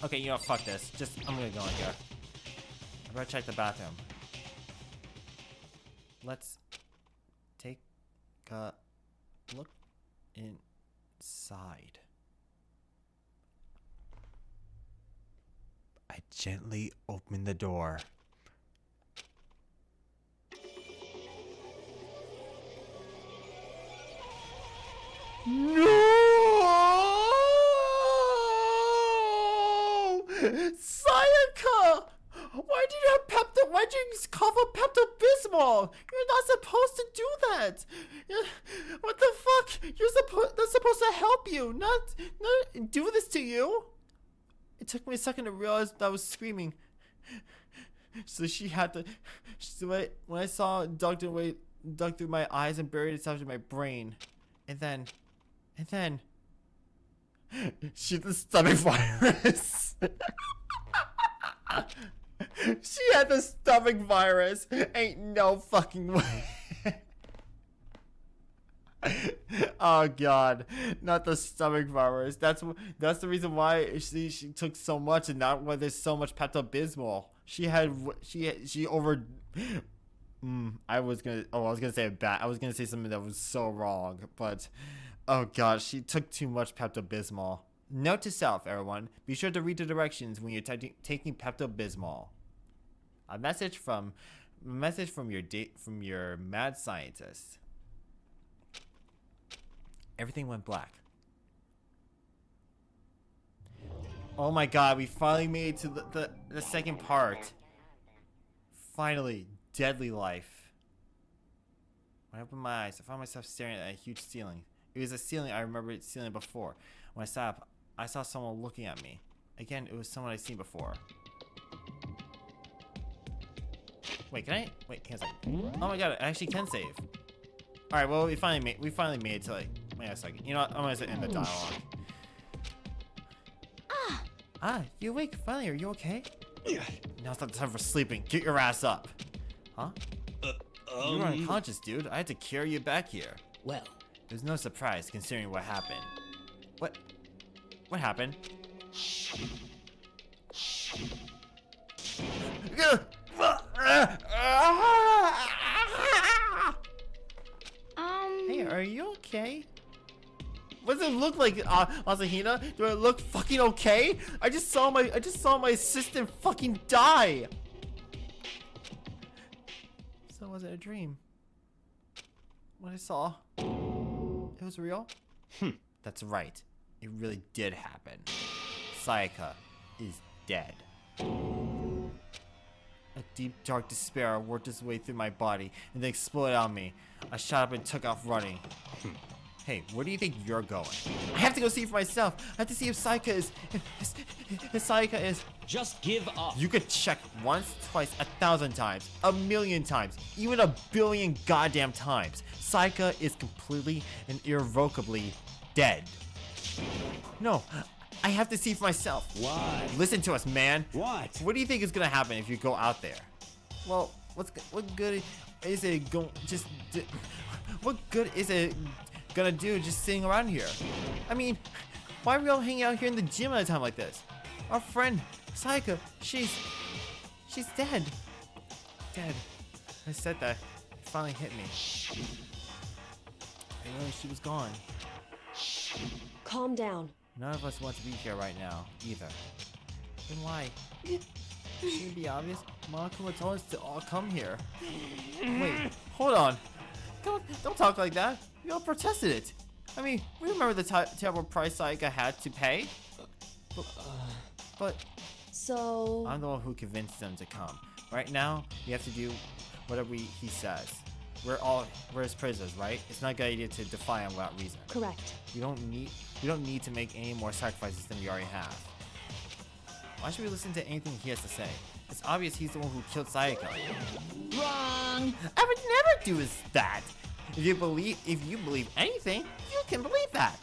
Speaker 1: Okay, you know what? Fuck this. I'm gonna go in here. I'm gonna check the bathroom. Let's take a look inside. I gently open the door. No! Sayaka! Why did you have why'd you cough up Pepto-Bismol? You're not supposed to do that! What the fuck? That's supposed to help you, not do this to you! It took me a second to realize that I was screaming. So she had to... when I saw it dug through my eyes and buried itself in my brain. And then... she had the stomach virus. She had the stomach virus. Ain't no fucking way. Oh god, not the stomach virus. That's the reason why she took so much, and not why there's so much Pepto-Bismol. She over. I was gonna say something that was so wrong, but oh god, she took too much Pepto-Bismol. Note to self, everyone: be sure to read the directions when you're taking Pepto-Bismol. A message from your mad scientist. Everything went black. Oh my god, we finally made it to the second part. Finally, deadly life. When I opened my eyes, I found myself staring at a huge ceiling. It was a ceiling I remembered seeing before. When I sat up, I saw someone looking at me. Again, it was someone I'd seen before. Wait, can I? Wait, hang on a second. Oh my god, I actually can save. All right, well, we finally made it to like. Wait a second. You know what? I'm gonna end the dialogue. You awake finally? Are you okay? Now it's not time for sleeping. Get your ass up. Huh? You were unconscious, dude. I had to carry you back here.
Speaker 7: Well,
Speaker 1: It was no surprise considering what happened. What? What happened? Hey, are you okay? What does it look like, Asahina? Do I look fucking okay? I just saw my assistant fucking die. So was it a dream? What I saw, it was real? That's right. It really did happen. Sayaka is dead. A deep, dark despair worked its way through my body and then exploded on me. I shot up and took off running. Hey, where do you think you're going? I have to go see for myself. I have to see if Sayaka is...
Speaker 6: Just give up.
Speaker 1: You could check once, twice, 1,000 times, 1,000,000 times, even 1,000,000,000 goddamn times. Sayaka is completely and irrevocably dead. No, I have to see for myself.
Speaker 8: Why?
Speaker 1: Listen to us, man.
Speaker 8: What?
Speaker 1: What do you think is gonna happen if you go out there? Well, what good is it what good is it gonna do just sitting around here? I mean, why are we all hanging out here in the gym at a time like this? Our friend Sayaka, she's dead. Dead. I said that. It finally hit me. I realized she was gone.
Speaker 9: Calm down.
Speaker 1: None of us want to be here right now, either. Then why? Shouldn't it be obvious? Monokuma told us to all come here. Wait, hold on. Don't talk like that. We all protested it. I mean, we remember the terrible price Sayaka had to pay. But
Speaker 9: So...
Speaker 1: I'm the one who convinced them to come. Right now, we have to do whatever he says. We're his prisoners, right? It's not a good idea to defy him without reason.
Speaker 9: Correct.
Speaker 1: We don't need to make any more sacrifices than we already have. Why should we listen to anything he has to say? It's obvious he's the one who killed Sayaka.
Speaker 7: Wrong.
Speaker 1: I would never do that. If you believe anything, you can believe that.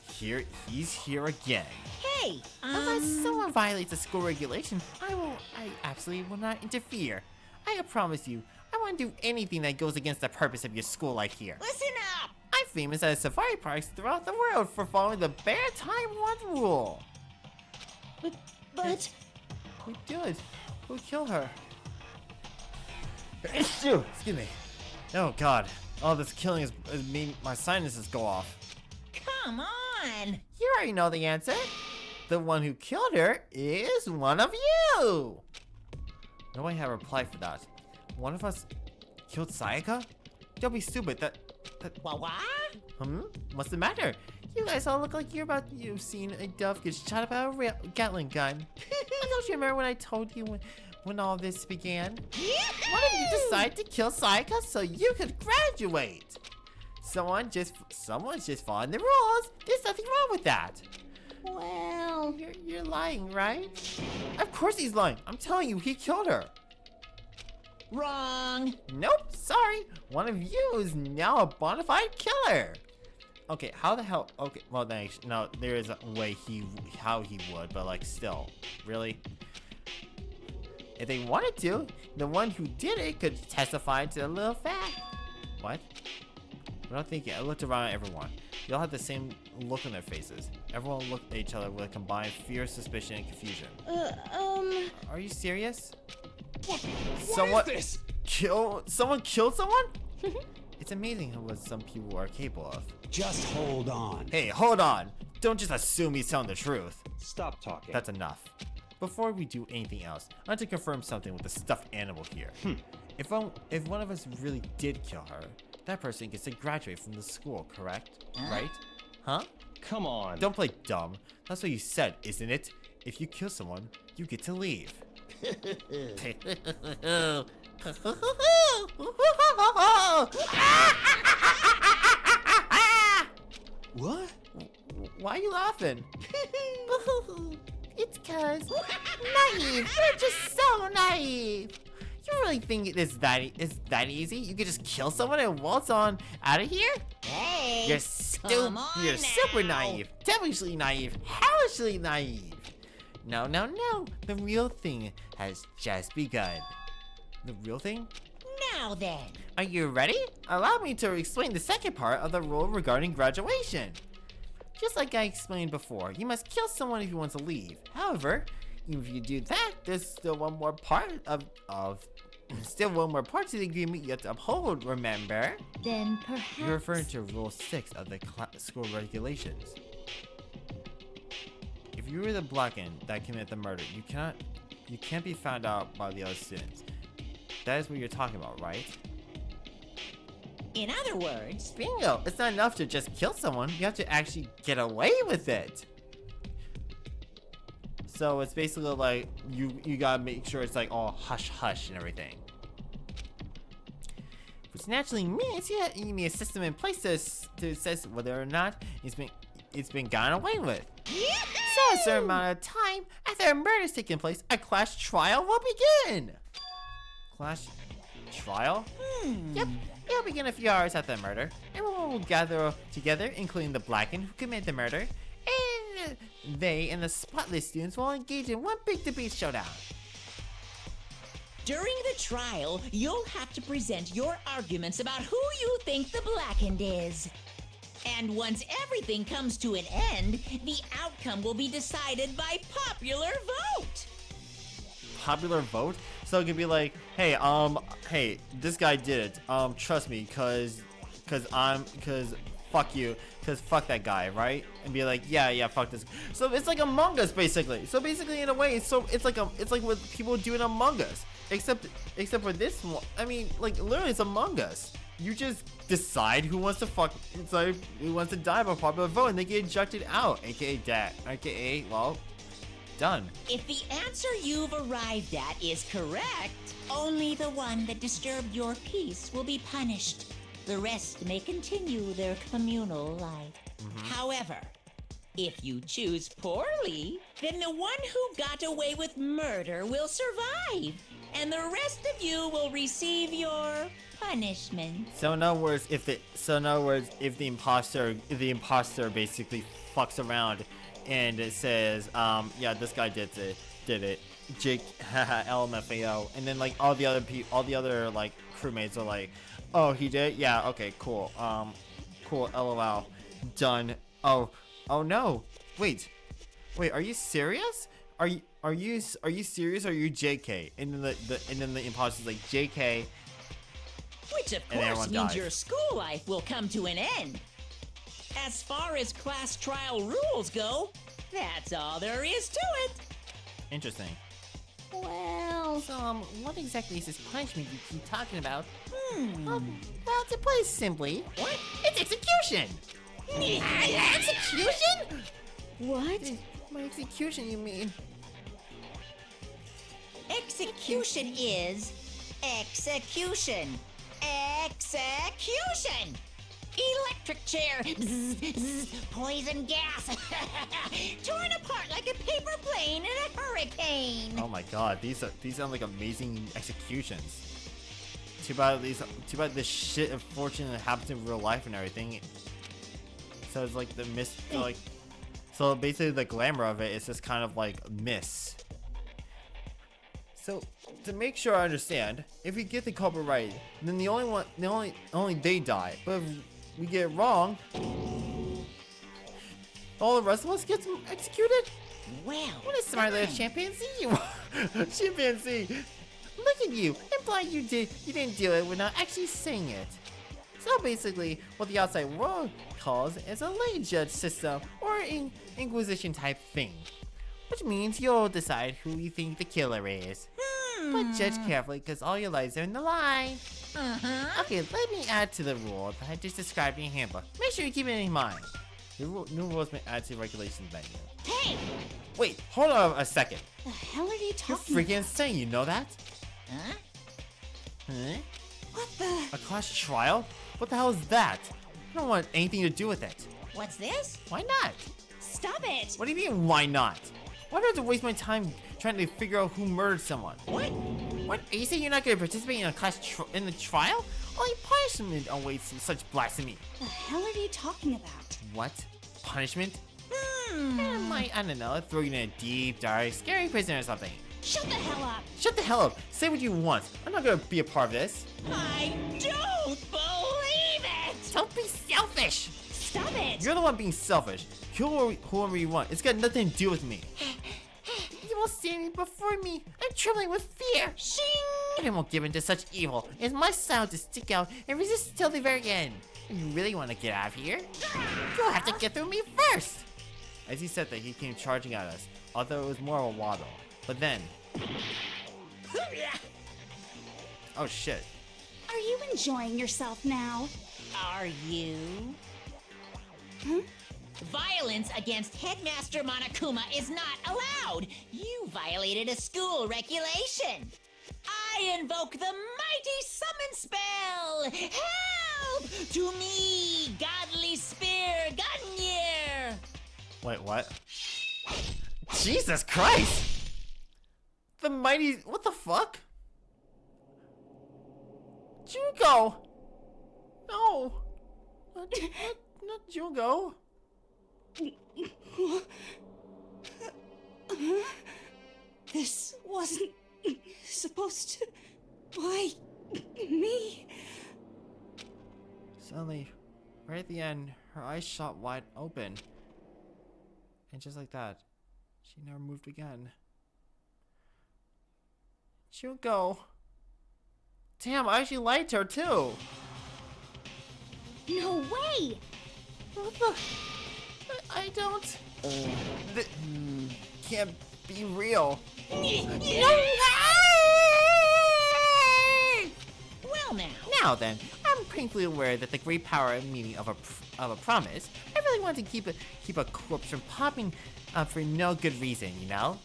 Speaker 1: He's here again.
Speaker 7: Hey,
Speaker 1: Unless someone violates a school regulation, I absolutely will not interfere. I promise you, I won't do anything that goes against the purpose of your school like here.
Speaker 7: listen up.
Speaker 1: I'm famous at safari parks throughout the world for following the bare time one rule.
Speaker 9: But...
Speaker 1: Who did? Who killed her? Excuse me. Oh god. All this killing is making my sinuses go off.
Speaker 7: Come on.
Speaker 1: You already know the answer. The one who killed her is one of you. Nobody had a reply for that. One of us killed Sayaka? Don't be stupid. That.
Speaker 7: What?
Speaker 1: What's the matter? You guys all look like you've seen a dove get shot by a Gatling gun. Don't you remember when I told you when all this began? What if you decide to kill Sayaka so you could graduate? Someone's just following the rules. There's nothing wrong with that.
Speaker 9: Well...
Speaker 1: You're lying, right? Of course he's lying. I'm telling you, he killed her.
Speaker 7: Wrong.
Speaker 1: Nope, sorry. One of you is now a bona fide killer. Okay, how the hell? Okay, well, then, no, there is a way how he would, but like, still, really? If they wanted to, the one who did it could testify to the little fact. What? I'm not thinking. I looked around at everyone. They all had the same look on their faces. Everyone looked at each other with a combined fear, suspicion, and confusion. Are you serious?
Speaker 4: What is this?
Speaker 1: Someone killed someone? It's amazing what some people are capable of.
Speaker 8: Just hold on.
Speaker 1: Hey, hold on. Don't just assume he's telling the truth.
Speaker 6: Stop talking.
Speaker 1: That's enough. Before we do anything else, I want to confirm something with the stuffed animal here. If one of us really did kill her, that person gets to graduate from the school, correct? Right? Huh?
Speaker 6: Come on.
Speaker 1: Don't play dumb. That's what you said, isn't it? If you kill someone, you get to leave.
Speaker 8: What?
Speaker 1: Why are you laughing?
Speaker 2: It's cause naive. You're just so naive.
Speaker 1: You really think it's that easy? You could just kill someone and waltz on out of here?
Speaker 7: Hey,
Speaker 1: You're
Speaker 7: come on
Speaker 1: You're super
Speaker 7: now.
Speaker 1: naive, devilishly naive, hellishly naive. No, no, no. The real thing has just begun. The real thing?
Speaker 7: Now then.
Speaker 1: Are you ready? Allow me to explain the second part of the rule regarding graduation. Just like I explained before, you must kill someone if you want to leave. However, even if you do that, there's still one more part still one more part to the agreement you have to uphold, remember?
Speaker 2: Then perhaps...
Speaker 1: You're referring to Rule 6 of the school regulations. If you were the Blacken that committed the murder, you can't be found out by the other students. That is what you're talking about, right?
Speaker 7: In other words,
Speaker 1: Bingo! It's not enough to just kill someone, you have to actually get away with it! So it's basically like, you gotta make sure it's like all hush-hush and everything. Which naturally means you need a system in place to assess whether or not it's been gotten away with. So a certain amount of time after a murder has taken place, a class trial will begin! Class trial? Yep, it'll begin a few hours after the murder. Everyone will gather together, including the Blacken who committed the murder, and they and the spotless students will engage in one big debate showdown.
Speaker 7: during the trial, you'll have to present your arguments about who you think the Blackened is. And once everything comes to an end, the outcome will be decided by popular vote.
Speaker 1: Popular vote? So it could be like, hey, hey, this guy did it. Trust me, cause fuck you, cause fuck that guy, right? And be like, yeah, fuck this. So it's like Among Us, basically. So basically, in a way, it's like what people do in Among Us, except for this one. I mean, like literally, it's Among Us. You just decide who wants to who wants to die by popular vote, and they get ejected out, aka that, aka well, done.
Speaker 7: If the answer you've arrived at is correct, only the one that disturbed your peace will be punished. The rest may continue their communal life. However, if you choose poorly, then the one who got away with murder will survive, and the rest of you will receive your punishment.
Speaker 1: So in other words, if the imposter basically fucks around and it says, yeah, this guy did it, Jake, LMFAO, and then like all the other like crewmates are like, oh, he did, yeah, okay, cool, cool, LOL, done. Oh no, wait, are you serious? Are you serious? Or are you JK? And then the imposter's like JK.
Speaker 7: Which of
Speaker 1: And everyone
Speaker 7: course means
Speaker 1: dies.
Speaker 7: your school life will come to an end. As far as class trial rules go, that's all there is to it.
Speaker 1: Interesting.
Speaker 2: Well...
Speaker 1: So, what exactly is this punishment you keep talking about? Well, to put it simply, what? It's execution! Execution?
Speaker 2: What?
Speaker 1: My execution, you mean?
Speaker 7: Execution is execution. Execution! Electric chair! Bzz, bzz, poison gas! Torn apart like a paper plane in a hurricane!
Speaker 1: Oh my god, these sound like amazing executions. Too bad this shit unfortunately happens in real life and everything. So it's like the so basically the glamour of it is just kind of like miss. So to make sure I understand, if we get the culprit right, then only they die. But if we get it wrong, all the rest of us get executed?
Speaker 7: Well,
Speaker 1: What a smart little chimpanzee you are! Chimpanzee! Look at you! Implying you didn't do it without actually saying it. So basically, what the outside world calls is a lay judge system or inquisition type thing. Which means you'll decide who you think the killer is. But judge carefully, because all your lives are in the line. Okay, let me add to the rule that I just described in your handbook. Make sure you keep it in mind. The new rules may add to the regulations menu.
Speaker 2: Hey!
Speaker 1: Wait, hold on a second.
Speaker 2: The hell are you
Speaker 1: You're
Speaker 2: talking
Speaker 1: freaking insane, you know that?
Speaker 7: Huh?
Speaker 1: Huh?
Speaker 2: What the...
Speaker 1: A class trial? What the hell is that? I don't want anything to do with it.
Speaker 7: What's this?
Speaker 1: Why not?
Speaker 2: Stop it!
Speaker 1: What do you mean, why not? Why do I have to waste my time trying to figure out who murdered someone?
Speaker 7: What?
Speaker 1: What? Are you saying you're not going to participate in a class in the trial? Only punishment awaits such blasphemy.
Speaker 3: The hell are you talking about?
Speaker 1: What? Punishment? I don't know, throw you in a deep, dark, scary prison or something.
Speaker 3: Shut the hell up!
Speaker 1: Shut the hell up. Say what you want. I'm not gonna be a part of this.
Speaker 7: I don't believe it!
Speaker 1: Don't be selfish.
Speaker 3: Stop it!
Speaker 1: You're the one being selfish. Kill whoever you want. It's got nothing to do with me. You will stand before me. I'm trembling with fear. Shing! And I won't give in to such evil. It's my style to stick out and resist till the very end. If you really want to get out of here, you'll have to get through me first. As he said that, he came charging at us, although it was more of a waddle. But then... Oh shit.
Speaker 3: Are you enjoying yourself now?
Speaker 7: Are you? Violence against Headmaster Monokuma is not allowed. You violated a school regulation. I invoke the mighty summon spell. Help to me, godly spear, Gunyear.
Speaker 1: Wait, what? Jesus Christ! The mighty... What the fuck? Junko! No! Not Junko.
Speaker 3: This wasn't supposed to... Why me?
Speaker 1: Suddenly, right at the end, her eyes shot wide open. And just like that, she never moved again. Junko! Damn, I actually liked her too!
Speaker 2: No way!
Speaker 1: What the? I don't... Can't be real.
Speaker 7: Well now.
Speaker 1: Now then, I'm painfully aware that the great power and meaning of a promise. I really want to keep a corpse from popping up for no good reason, you know.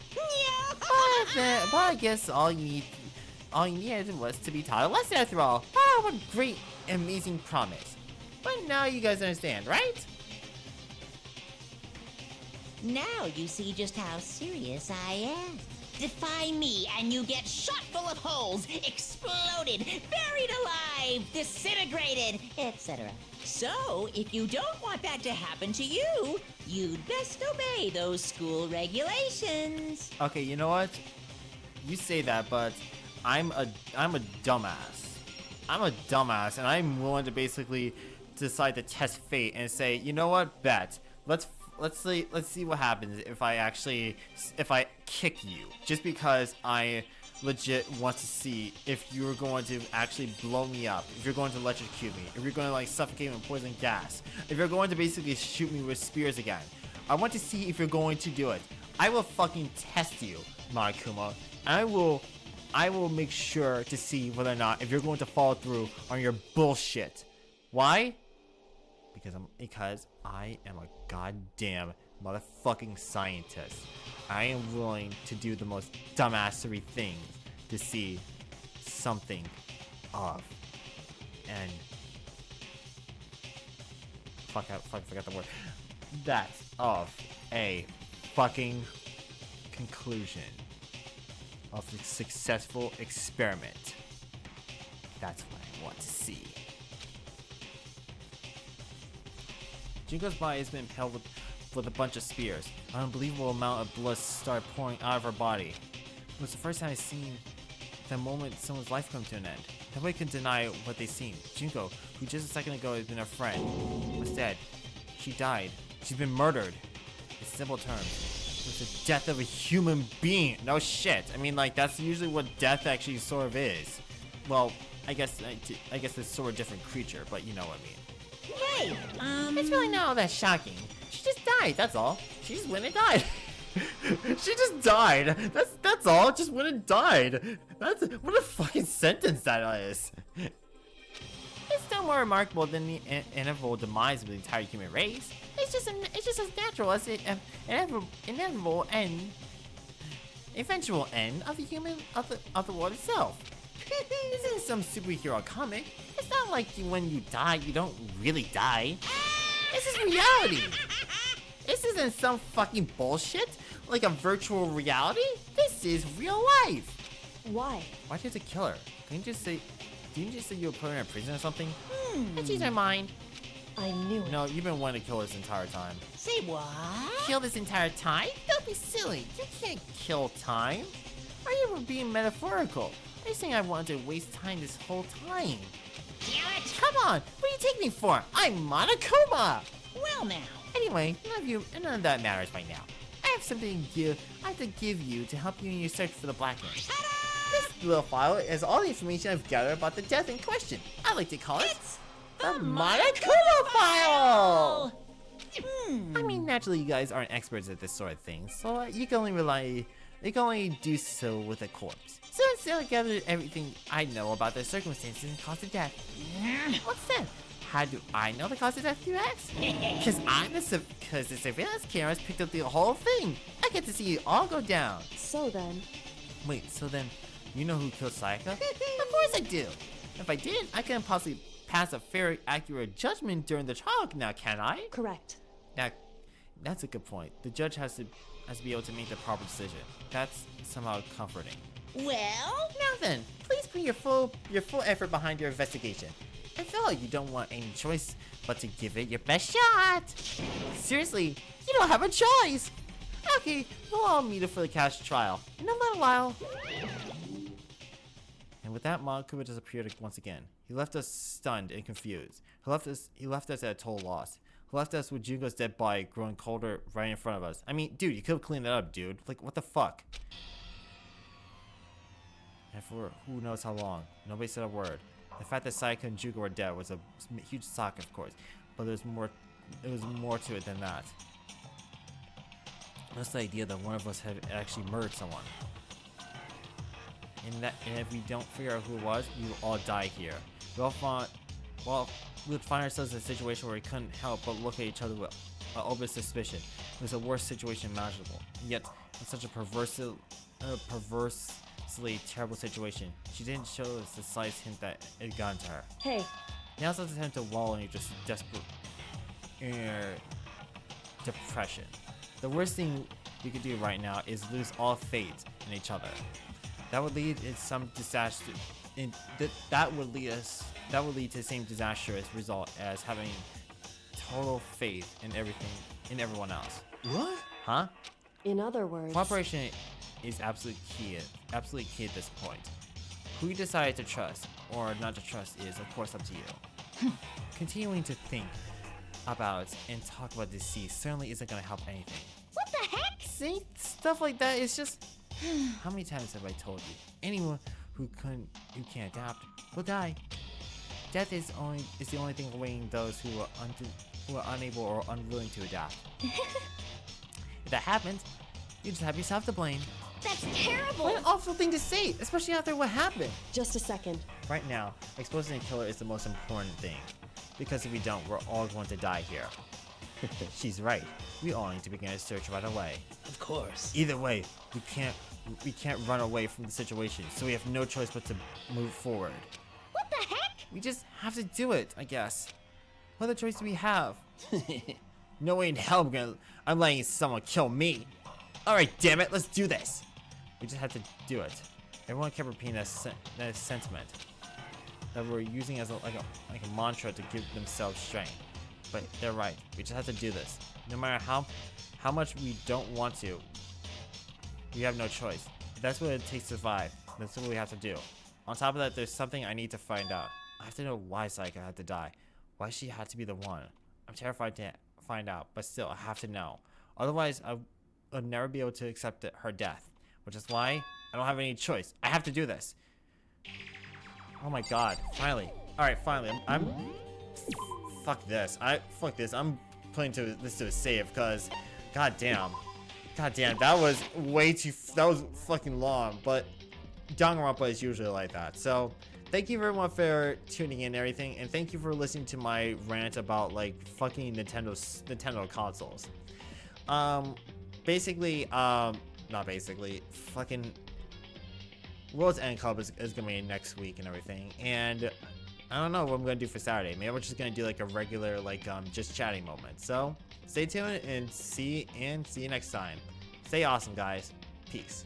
Speaker 1: But I guess all you needed was to be taught a lesson after all. Ah, what a great, amazing promise. But now you guys understand, right?
Speaker 7: Now you see just how serious I am. Defy me and you get shot full of holes, exploded, buried alive, disintegrated, etc. So, if you don't want that to happen to you, you'd best obey those school regulations.
Speaker 1: Okay, you know what? You say that, but I'm a dumbass. I'm a dumbass, and I'm willing to basically decide to test fate and say, you know what, bet. Let's see what happens if I kick you, just because I legit want to see if you're going to actually blow me up, if you're going to electrocute me, if you're going to like suffocate me with poison gas, if you're going to basically shoot me with spears again. I want to see if you're going to do it. I will fucking test you, Monokuma. I will make sure to see whether or not if you're going to follow through on your bullshit. Why? Because I am a goddamn motherfucking scientist. I am willing to do the most dumbassery things to see something of and I forgot the word. That of a fucking conclusion of a successful experiment. That's what I want to see. Junko's body has been impaled with a bunch of spears. An unbelievable amount of blood started pouring out of her body. It was the first time I've seen the moment someone's life come to an end. Nobody can deny what they've seen. Junko, who just a second ago had been a friend, was dead. She died. She's been murdered. In simple terms, it was the death of a human being. No shit. I mean, like, that's usually what death actually sort of is. Well, I guess it's sort of a different creature, but you know what I mean.
Speaker 7: Hey,
Speaker 1: It's really not all that shocking. She just died, that's all. She just went and died. She just died. That's all. Just went and died. What a fucking sentence that is. It's no more remarkable than the inevitable demise of the entire human race. It's just as natural as the inevitable end, eventual end of the world itself. This isn't some superhero comic. It's not like when you die, you don't really die. This is reality. This isn't some fucking bullshit like a virtual reality. This is real life.
Speaker 9: Why?
Speaker 1: Why did you kill her? Didn't you just say you were putting her in prison or something? I changed my mind.
Speaker 9: I knew it.
Speaker 1: No, you've been wanting to kill her this entire time.
Speaker 7: Say what?
Speaker 1: Kill this entire time? Don't be silly. You can't kill time. Are you ever being metaphorical? Are you saying I wanted to waste time this whole time?
Speaker 7: Damn it!
Speaker 1: Come on, what do you take me for? I'm Monokuma!
Speaker 7: Well now.
Speaker 1: Anyway, none of that matters right now. I have something I have to give you to help you in your search for the Blackman. This little file is all the information I've gathered about the death in question. I like to call it the Monokuma file! I mean, naturally you guys aren't experts at this sort of thing, so you can only do so with a corpse. So instead I gathered everything I know about the circumstances and cause of death. What's that? How do I know the cause of death, you ask? Because the surveillance cameras picked up the whole thing. I get to see it all go down.
Speaker 9: So then,
Speaker 1: Wait, so then, you know who killed Sayaka? Of course I do. If I did, I couldn't possibly pass a fair, accurate judgment during the trial now, can I?
Speaker 9: correct.
Speaker 1: Now, that's a good point. The judge has to be able to make the proper decision. That's somehow comforting.
Speaker 7: Well,
Speaker 1: Now then, please put your full effort behind your investigation. I feel like you don't want any choice but to give it your best shot. Seriously, you don't have a choice. Okay, we'll all meet up for the cash trial in a little while. And with that, Monokuma disappeared once again. He left us stunned and confused. He left us at a total loss. He left us with Junko's dead body growing colder right in front of us. I mean, dude, you could have cleaned that up, dude. Like, what the fuck? And for who knows how long, nobody said a word. The fact that Sayaka and Junko were dead was a huge shock, of course, but there was more to it than that. That's the idea that one of us had actually murdered someone. And if we don't figure out who it was, we will all die here. We would find ourselves in a situation where we couldn't help but look at each other with open suspicion. It was the worst situation imaginable. Yet, in such a perversely terrible situation, she didn't show us the slightest hint that it had gotten to her.
Speaker 9: Hey,
Speaker 1: Now's not the time to wallow in your just desperate depression. The worst thing we could do right now is lose all faith in each other. That would lead in some disaster. That would lead to the same disastrous result as having total faith in everyone else.
Speaker 8: What?
Speaker 1: Huh?
Speaker 9: in other words,
Speaker 1: Cooperation is absolutely key at this point. Who you decide to trust or not to trust is, of course, up to you. Continuing to think about and talk about deceit certainly isn't going to help anything.
Speaker 2: What the heck?
Speaker 1: See, stuff like that is just. How many times have I told you? Anyone who can't adapt will die. Death is the only thing awaiting those who are unable or unwilling to adapt. If that happens, you just have yourself to blame.
Speaker 2: That's terrible!
Speaker 1: What an awful thing to say, especially after what happened.
Speaker 9: just a second.
Speaker 1: Right now, exposing the killer is the most important thing. Because if we don't, we're all going to die here. She's right. We all need to begin a search right away.
Speaker 8: Of course.
Speaker 1: Either way, we can't run away from the situation, so we have no choice but to move forward.
Speaker 2: What the heck?
Speaker 1: We just have to do it, I guess. What other choice do we have? No way in hell I'm letting someone kill me. Alright, damn it, let's do this. We just had to do it. Everyone kept repeating that sentiment that we're using as a mantra to give themselves strength. But they're right. We just have to do this. No matter how much we don't want to, we have no choice. That's what it takes to survive. That's what we have to do. On top of that, there's something I need to find out. I have to know why Sayaka had to die. Why she had to be the one. I'm terrified to find out, but still, I have to know. Otherwise, I'll never be able to accept her death. Which is why I don't have any choice. I have to do this. Oh my god. Finally. Alright, finally. Fuck this. Fuck this. I'm putting this to a save because god damn, that was way too that was fucking long, but Danganronpa is usually like that. So thank you everyone for tuning in and everything, and thank you for listening to my rant about like fucking Nintendo consoles. Fucking World's End Club is gonna be next week and everything, and I don't know what I'm gonna do for Saturday. Maybe we're just gonna do like a regular just chatting moment. So stay tuned and see you next time. Stay awesome, guys. Peace.